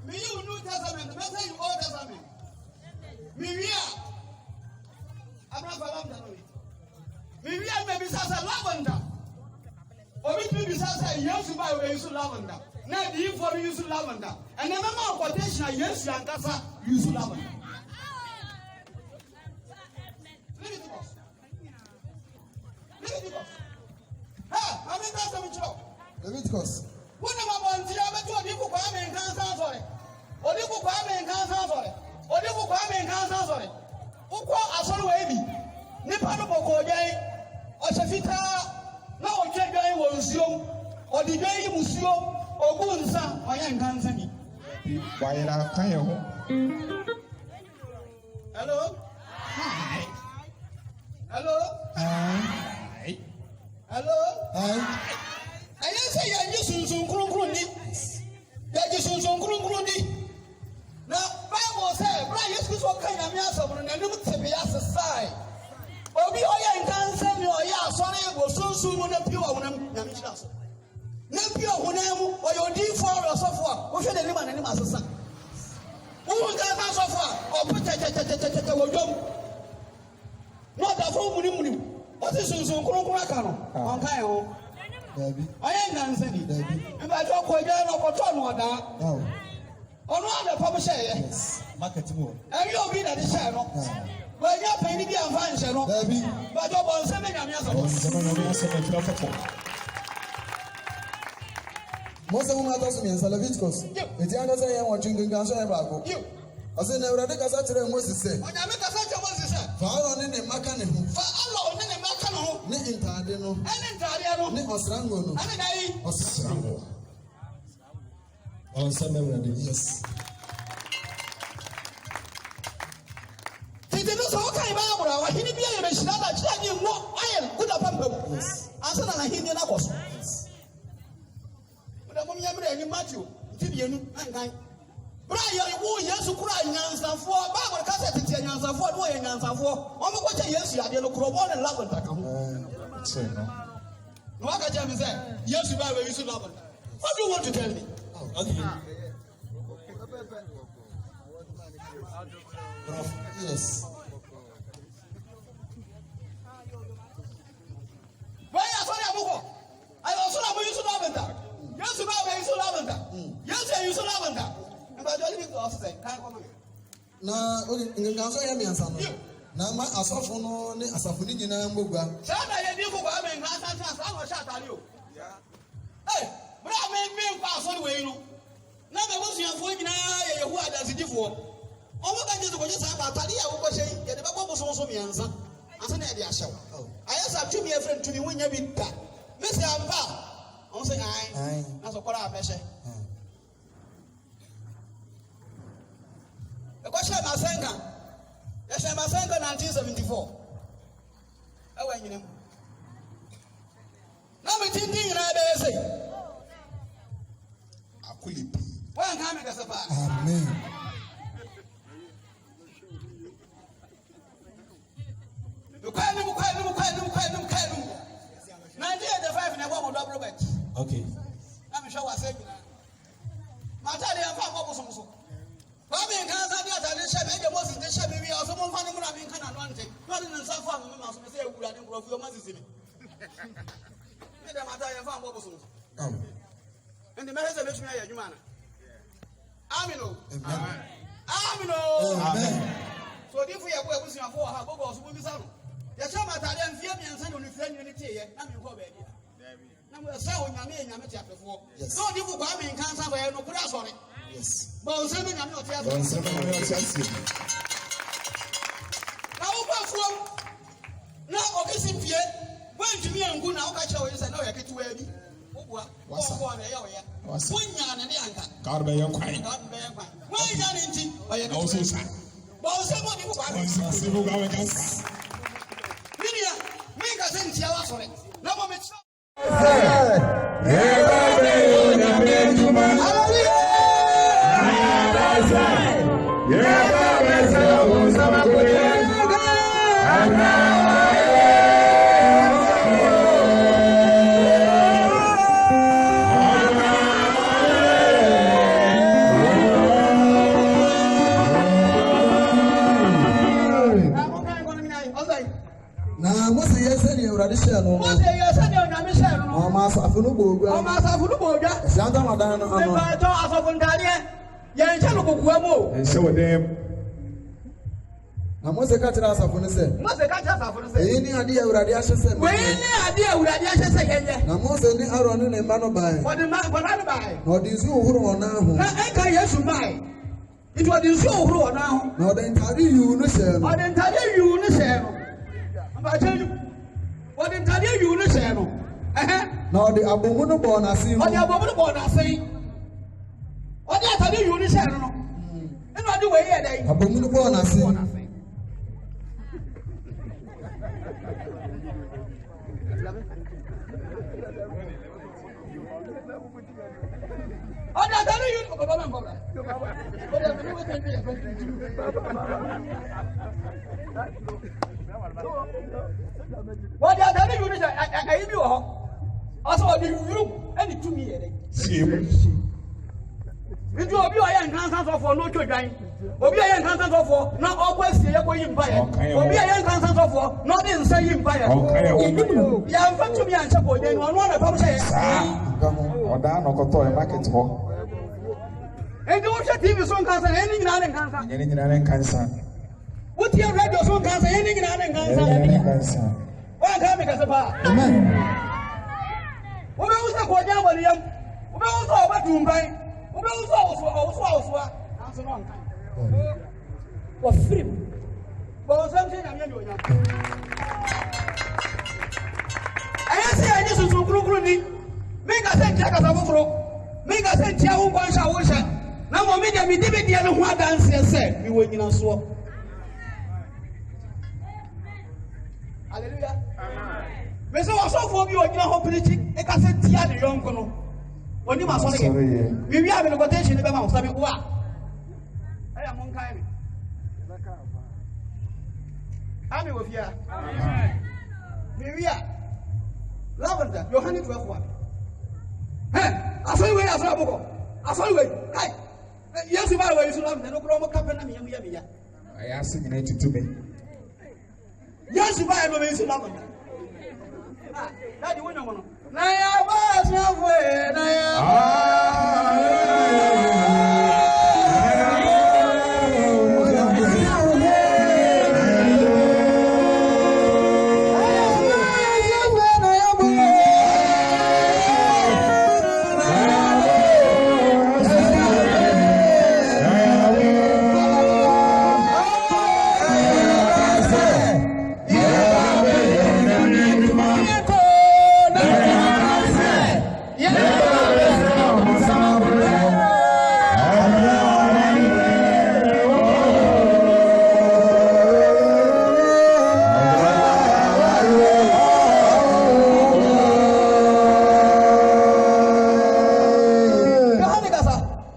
me you New Testament better you Old Testament me Maybe I may be such a lavender. Or it may be such a yes, by way use lavender. Now the for use lavender. And the member of potential, yes, Nkansah use lavender. Leviticus. I mean, that's a job. Leviticus. What am I going to do? I'm going to do Nkansah Asore. Or do Nkansah Asore. Or do Nkansah Asore. Ukwa Asore Webi. Nipa no bokojai. Osefita na otwedwan wɔ nsuom ɔdedwan yi musuom ogu nsa ɔyɛ Nkansah ni wayera kan yɛ ho hello hi hello hi hello hi ayɛ sɛ yɛgye sunsun kronkron ni na Bible sɛ bra Yesu Kristo ka Nyame asɛm no n'anim tebe asesae obi oya Nkansah mi oya asɔre ego sunsun mu na pio wonam Nyame kyira so na pio honam mu oya odi for osofo a wo hwɛ n'anim ananim asesa wo Nkansah asofo a opetete wodwom no da fo munimuni o ti sunsun kronkron aka no on kan ho dabi oya Nkansah ni dabi e ba jo ko je no ko to no da ono ada pa mo hye yes market mo e yo bi na de hye no when you pay the advance, no, baby, but you want 7 years ago. Most of them are also in Leviticus. It's the other say, I'm watching Nkansah Aboabo. I said, never had a cassette Moses said. When I make a such a Moses said, for all in the Macano, for all in the Macano, ne Intadino, and Intadiano, ne Osrango, and I Osrango. On some memory, yes. So okay, Barbara, what he be a machine that you know, I am good upon them. As an Ahintasɛm was. But I'm going to Matthew, Tibian, and I. Brian, who yes, who cry Nkansah for Bible cassette, Nkansah for, Nkansah for. What a yes, you are the Crobon and Lavender. No, I can say, yes, you buy where you should love it. What do you want to tell me? Yes. Why are you Aboabo? I also have use lavender. Yes, you have use lavender. Yes, you use lavender. And I don't need to say, can't come again. Now, Nkansah hear me and some. Now, my asafo ne asafo ni nyina mbogwa. Say na ye di ko ba me Nkansah chance, I was shot at you. Hey, bra me kwa Asore we no. Na me bo suafo nyina ye hu adasifo. Omo ka je ko je sa ba tade ya wo ko hye ye de ba bo so miansa asa na ye de ahyew ayesa twumi e friend tumi wonya bi da me se ampa on say ai na so kwara abehye e ko hye masenga ye hye masenga 1974 e wa nyinem na me tindi nyina be say akulipi wa nka me kasa pa amen. Okay. I'm sure I said, Matalia, I'm so. Bobby and Nkansah, the most in the shabby, we are someone funny when I'm in Canada, not in some farm, I must say, we are in Grove, Mississippi. And the message of the human. Amino. So if we are going to for her, we will be some. The Italian Fiabian son of the unity, I'm in Kobe. na mo say onyame nyame ti afefo no di bu kwa me Nkansah ba no kura Asore Yes. ba o say me nyame o ti Asore Don't say me nyame o ti Asore. na wo ba fuom na okisi pie wantumi angu na wo ka che o yesa na o yaketu abi wo bua wo bo na ya o ya wonya na ne anka God be your quiet. wonya ne nti o ya No so sa. ba o say mo di bu kwa me Si go ga Nkansah. Minia me ka se ntia wa Asore na mo me Na Mose yese ni Awurade hye no. Mose yese ni onyame hye no. O ma asafo no boogwa. O ma asafo no boogwa. Sianta madan no ano. Ba to asafo ndane. Ye nche no kokua mo. Ense wo dem. Na Mose ka tira asafo no se. Mose ka tira asafo no se. Eyi ni ade Awurade ahye se. We ni ade Awurade ahye se yenye. Na Mose ni Aaron ne mma no bae. Wodi ma bona no bae. Na odi nsu ohuru wona ho. Na enka Yesu bae. It was nsu ohuru wona ho. Na odi ntade yu no hye no. Odi ntade yu no hye no. Aba chenu. Odi ntade yu no hye no. Na odi abomu no bo na sin. Odi abomu no bo na sin. Odi atade yu no hye no. Eno odi we ye dai. Abomu no bo na sin. Odi atade yu no baba mbobra. Wadi atade yu ni ayi bi wo ho. Aso odi yu eni tumi ye dey. Sim. Ndu obi o ye Nkansah sofo no twodwan. Obi ye Nkansah sofo na okwasie ye koyi mpa ye. Obi ye Nkansah sofo na odi nsa yi mpa ye. Ya mfa tumi anche ko dey no no na pam se. Oda no koto e market ho. Endi wo hwe TV so Nkansah eni nyina ne Nkansah. Nyene nyina ne Nkansah. Wuti ya radio so Nkansah eni nyina ne Nkansah. Wa ka me ka se pa. Amen. Wo be usa ko ja wali yam. Wo be usa o ba tumban. Wo be usa o so. Anso no nkan. Wo free. Bo sam se nyame nyo nya. Aya se ya Yesu so kurukuru ni. Me ka se ntia ka sa foforo. Me ka se ntia wo kwansha wo hya. Na mo me dia me di be dia no ho adanse se mi wo nyina so. Hallelujah. Me se wo so fo bi o nyina ho preach e ka se tia ne yonko no. Oni ma so ne. Mi wi abi no quotation be ma wo sabi wa. Aya mon kai mi. Ami wo fia. Amen. Mi wi a. Lavender, Yohani 12:1. Asori we asori aboko. Asori we. Kai. Yesu ba we Yesu lavender no kro mo kape na mi ya. Aya se nyina tutu me. Yesu ba no me Yesu lavender. Ah, daddy wo nyomo no. Na ya ba asafo na ya.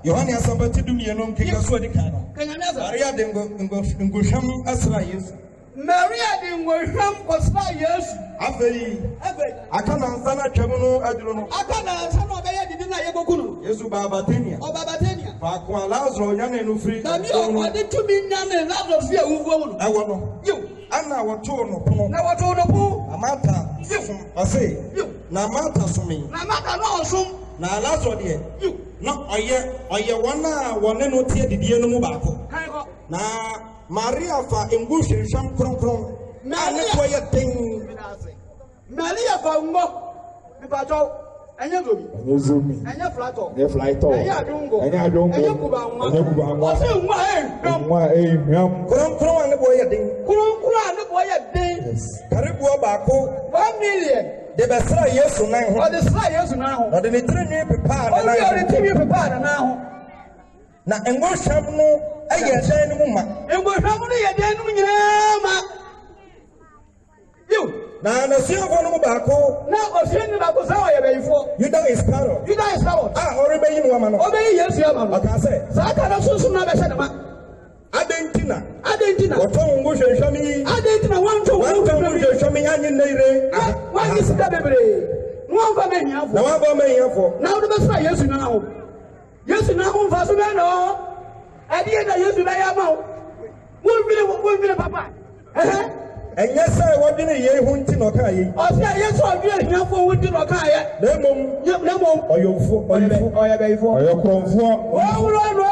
Yohani asabati dumiye no nkeka so di kana. Maria de ngohwam asra Yesu. Maria de ngohwam kosra Yesu. Afei. Aka na nsa na twam no aduro no. Aka na nsa no be ye didi na ye gogu no. Yesu ba Batania. O ba Batania. Fa ko Lazaro nyane no firi. Na mi o de tumi nyane Lazaro fi awuwo no. Ewo no. Yo. Ana woto no pono. Na woto no po. Amata. Yesu. Ase. Yo. Na mata sumi. Na mata no osum. Na Lazaro de. Yo. Na oye wana wone no tie didie no mu baako. Na Maria fa engu hwehwam kronkron. Na ne ko ye den. Maria fa ngo. Mi ba jo. Anya zomi. Anya zomi. Anya flato. Anya flato. Anya adungo. Anya adungo. Anya kubanwa. Anya kubanwa. Ose nwa Nwa hwam. Kuro ane boy yedin. Kuro ane boy yedin. Karibu baako 1 million. De besra Yesu nan ho. O de sra Yesu nan ho. O de ne tirinwi pepa na nan. O de tirinwi pepa na nan ho. Na engohwam no aye dan no ma. Engohwam no ye dan no nyina ma. You na suafo no baako na osuani baako sa o ye bayifo. Judas Iscariot. Ori beyi no ma no. Obeyi Yesu ama no. Aka say. Sa aka na sunsun na be hye ne ma. Adentina. Oton ngo hwehwami. Adentina wanto hwehwami anyi neire. Wanyi sika bebre. No anfa mehiafo. Na wanfa mehiafo. Na wo be sra Yesu na ho. Yesu na ho mfa so be no. Ade na Yesu na ya ma wo. Wo vile papa. Enye say wodine ye hu nti no ka ye. O se Yesu odwe hiafo wo nti no ka ye. Na mom oyofo oye beifo. Oye kromfo. Wo no.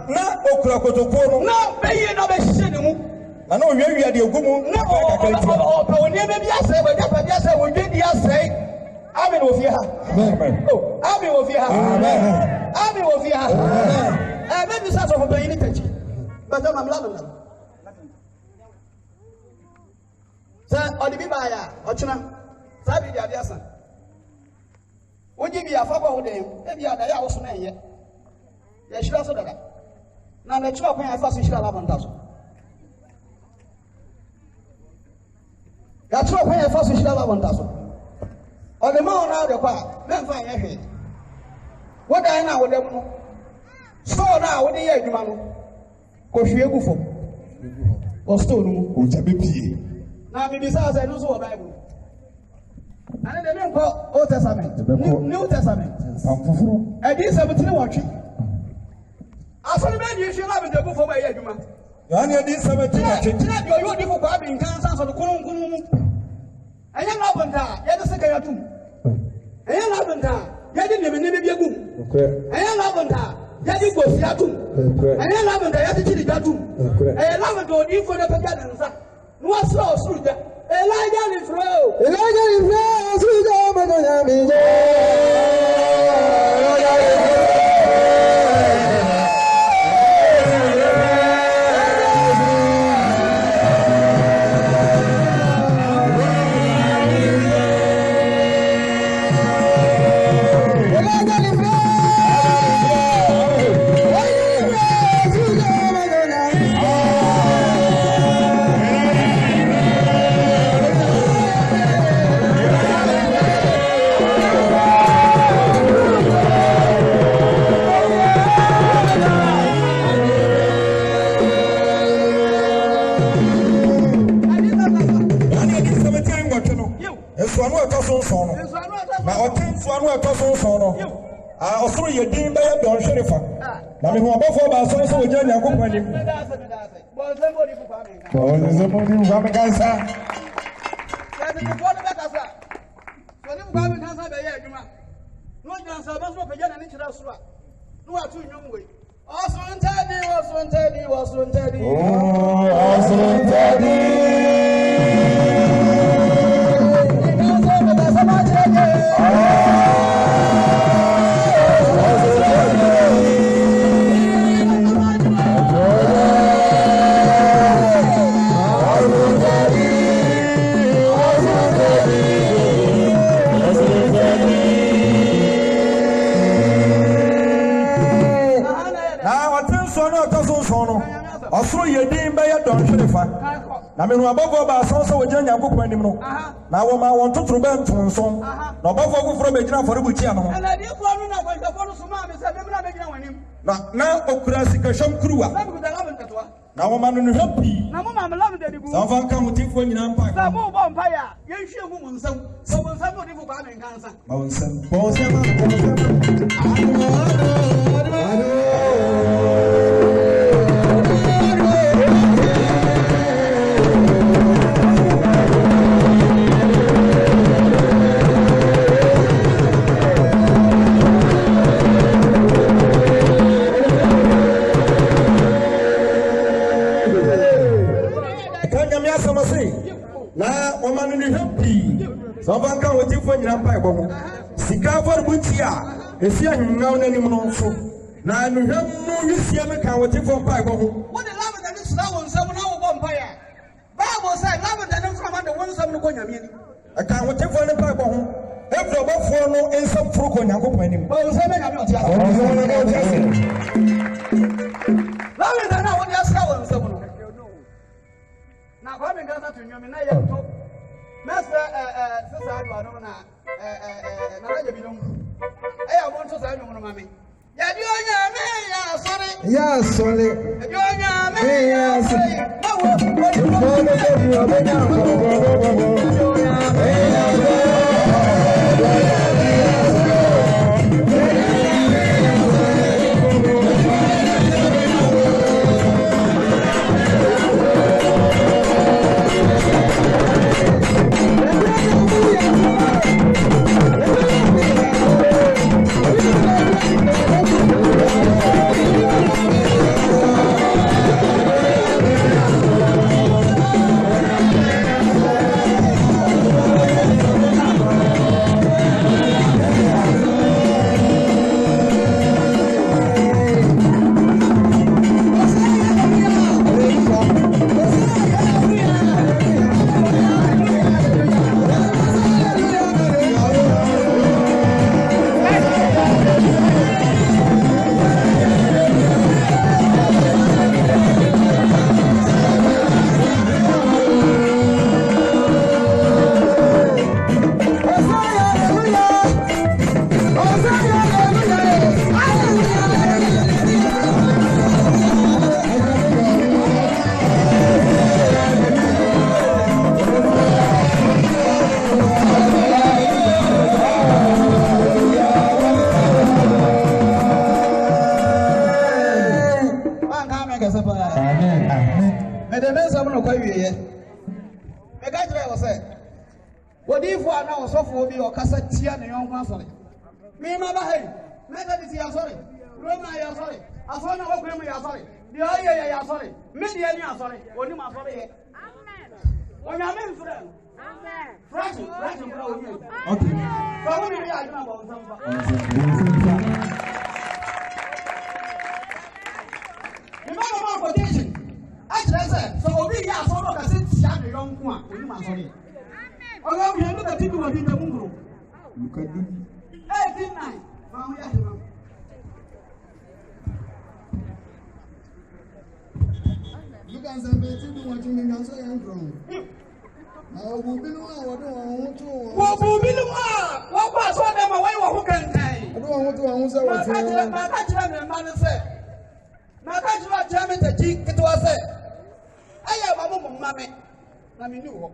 Na okura kotokuo no na beye na be hye ne mu na na owiawia de ogumu na o pe oni be bia se we japa bia se we dwedi asai amen wo fie ha amen amen wo fie ha amen amen wo fie ha be bi sa so fo be ni tachi ba ta mamla no sa odi bi ba ya ochina sa bi dia bia sa oji bi afa kwa wo de e bia da ya wo so na ye ya shira so daga na me chwa kwa afa so shira la banta so ya chwa kwa afa so shira la banta so o de ma ona de kwa me mfa ye hwe wo da na wo de mu so na wo de ye adwuma no ko hwe egu fo o sto no o jabe pie na me bi sa say no so Bible and the name called Old Testament New Testament amfufuru edi 17 watwe asole be di hwe na be de bufo ba ye adwuma yani edi 17 watwe tina de oyo di fo kwa bi Nkansah Asore kununkunu mu enya na bonta ye de seka yatum enya na bonta ye de nemene be biegum enya na bonta ye de gosi atum enya na bonta ye de chiri datum enya na bonta odi fo de pega na nsa no asra osuruja Elijah ni fro osuruja magonya mi na otemfo anu etoso so no osoro ye din ba ye don hwerefa na me ho abofo ba so so oja Nyankopon anim bo zemodi bu kwa Nkansah ya de ko de kasa so ni bu kwa Nkansah be ye adwuma no Nkansah ba so peja na ni kira so a no atu nwom we osuntadi Asoro yedin be ya don hwerefa. Na me no abofo ba asan so wogya Nyankopɔn anim no. Na wo ma won totoro be ntonso. Na abofo gufuro be gina forebuchia no. Na di ko no na kwantafo no soma me se me na be gina wanim. Na okura sikahwam kuruwa. Na wo ma no no happy. Na mo ma me lam dadibu. Sa fa kan mutifo nyina mpa. Sa mo bo mpa ya, ye hwie hu mo nsam. So mo nsam no di fo ba me nkansa. Ma wo nsam. Bo nsam. Na woman ni happy so banka woti fo nyina mpa ebo ho sika for butia esi ahunnaw nanim no so na nuhwam mu wisia me kan woti fo mpa ebo ho What the love that is now on some now bomb fire. Bible said love that is from the one some no konya mi. kan woti fo ne mpa ebo ho efro bofo no ensam furo ko Nyankopɔn anim Ba o se me nyame otia. Love that now what you say on some no. Na kwa me ngasa to nyomi na ye to. Master sister adwa no na na raje bi no. E ya bon to sa nyomo no mame. Ya di onya me ya sore. Ya sole. Ya di onya me ya sore. Na wo Obi or Cassatia and young Masson. Me, my hey, Methodist, you are sorry. Roma, you are sorry. I saw no Oklahoma, you are sorry. The Oya, you are sorry. Many, you are sorry. When you are sorry. When you are meant for them. Fresh, okay. So, when you are about remember my quotation. Actually, I said, so we are sort of a city, young one. When you are sorry. Oh, we look at people who did the moon. Look at them. 18-9. Look at them, they want to make us a young now, we'll be no one to. What was one of my way who can say? I don't want to answer what I said. Now, that's what German the chick to us. I have a woman, mammy. I mean, you.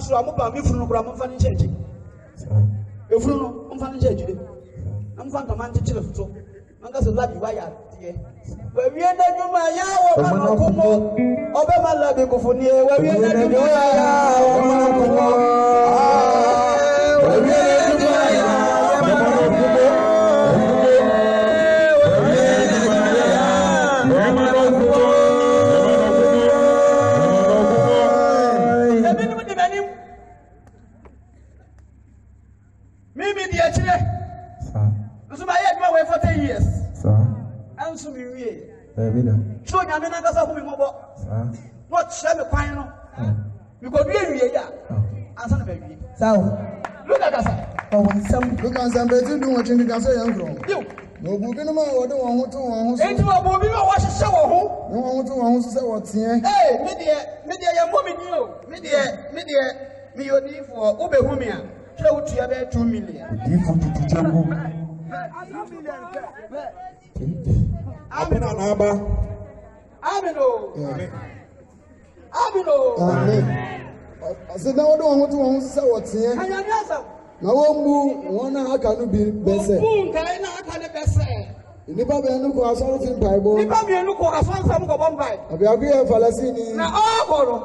So I'm about me from Gram Fanny Church. If you know, I'm Fanny Church. I'm from the Manchester. I'm going to love you. Why are you? Where we are not doing my hour, Obama love you for near where we are not doing my hour. So Yamina Nkansah who mobile. What shall the final? You could be a answer baby. So look at us. Look at some better do what you can say. You. No, we're going to want to Ain't you a movie or watch a show? No one wants to say what's here. Hey, media, your mommy, media, me your need for Ubehumia. Show to about 2 million. I said, no, I don't want to say what's here. Now, one I can't be best. Nipa be enu ko asoro fin Bible. Nipa be enu ko asoro fam ko bombai. Abi agbe Falasini. Na ogoro.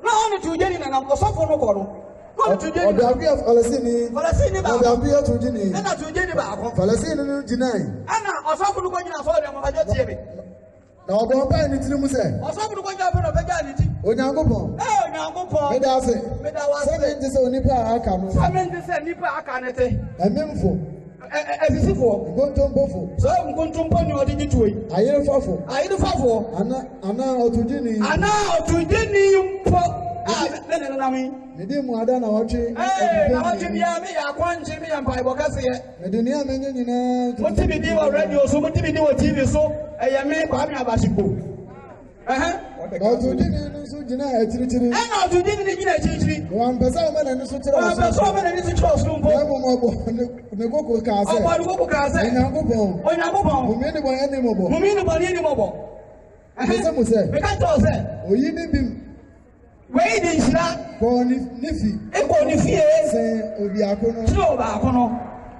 Na onu tujeni na nkosofo no ko no. Ko tujeni. Abi agbe Falasini. Falasini ba. Abi agbe tujeni. Na tujeni ba ko. Falasini no jinai. Ana osofo no ko nyina so de mo baje tie bi. Na obo pa ni tiri mu se. Osofo no ko nyina be no beja ni ti. Onyankopon. Onyankopon. Me da se. Me da wa se. Se me se onipa aka no. Se me se nipa aka ne te. Ememfo. Ezisifo. Nkontompofo. So nkontompo ni odi gituwe. Ayirefafo. Ayirefafo. Ana otujini. Ana otujini mpo. Nene na mi. Nidi mu ada na watwe. Na watwe bia me ya kwanji me ya Bible kase ye. Medunia menye nyina. Moti bi di wa radio so moti bi di wa TV so eye me kwa me abashiko. Otujini nso jina etiri. Na otujini ni jina etiri. Wan pesa o mena nso tira. Wan pesa o mena nso tira so mpo. Ya mo mo me koko ka se. O koko ka se. Onyankopon. Mo me ni bo eni mo bo. Mo me ni bo ni mo bo. Ese mo se. Me ka to se. Oyi ni bim. Wei di nsira. Ko ni fi. E ko ni fi e. Se obi akono. Tiro ba akono.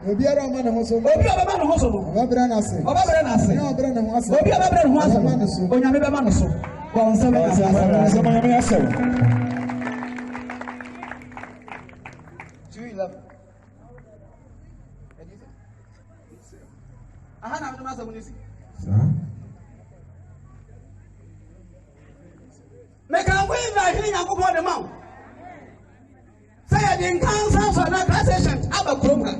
Obi ara ma na ho so. Obi ara ma na ho so. Oba bra na se. Oba bra na se. Oba bra na ho ase. Obi ara bra na ho ase. Onyame be ma no so. Kon se be ase. Onyame ase. 211. Aha na me ma sa munisi. Me kan we na hini Yakobon de ma. Say the Nkansah Asore na crusade aba program.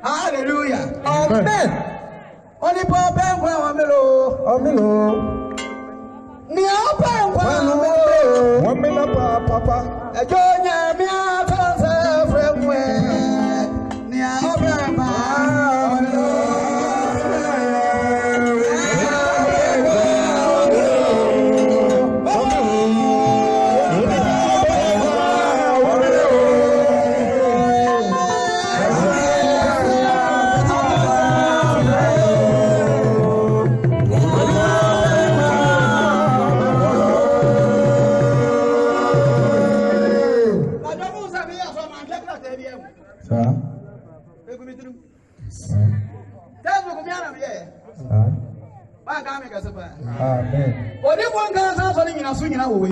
Hallelujah. Amen. Oni pa ben kwa wa melo. Amilo. Ni apa kwa wa melo. Wa mela papa. Ejo nya mi atanse fremwe. Ni apa ma. Amen. Odi ko Nkansah Asore nyina so nyina wo we.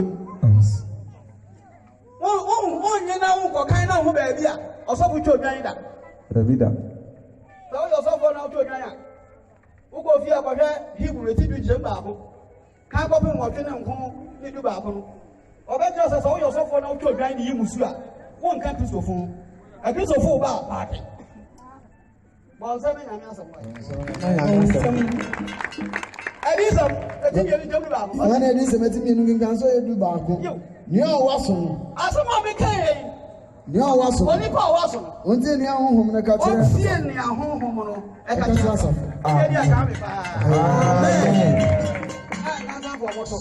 Won nyina wo ko kan na ho ba bia. Osofo twa odwan da. Davida. So yo osofo na twa odwan a. Wo ko fi akwahwe Hebrew ti du jem ba ko. Kan ko pe nwotwe ne nko ni du ba ko no. Obetro so yo osofo na twa odwan ni yimusu a. Won kan Kristofo. A Kristofo ba paati. Bon se me nyame asem. Edisam, eti yeli jemu ba ko. Ana edisam eti mi nu Nkansah edu ba ko. Ni o waso. Asoma me kai. Ni o waso. Oni pa waso. Onti ni ahonhom na ka kire. Onti ni ahonhom no. E ka kire asam. Yeli aka me pa. Amen. Ah, na go moto.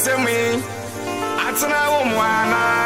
asɛm yi atena wo mu ana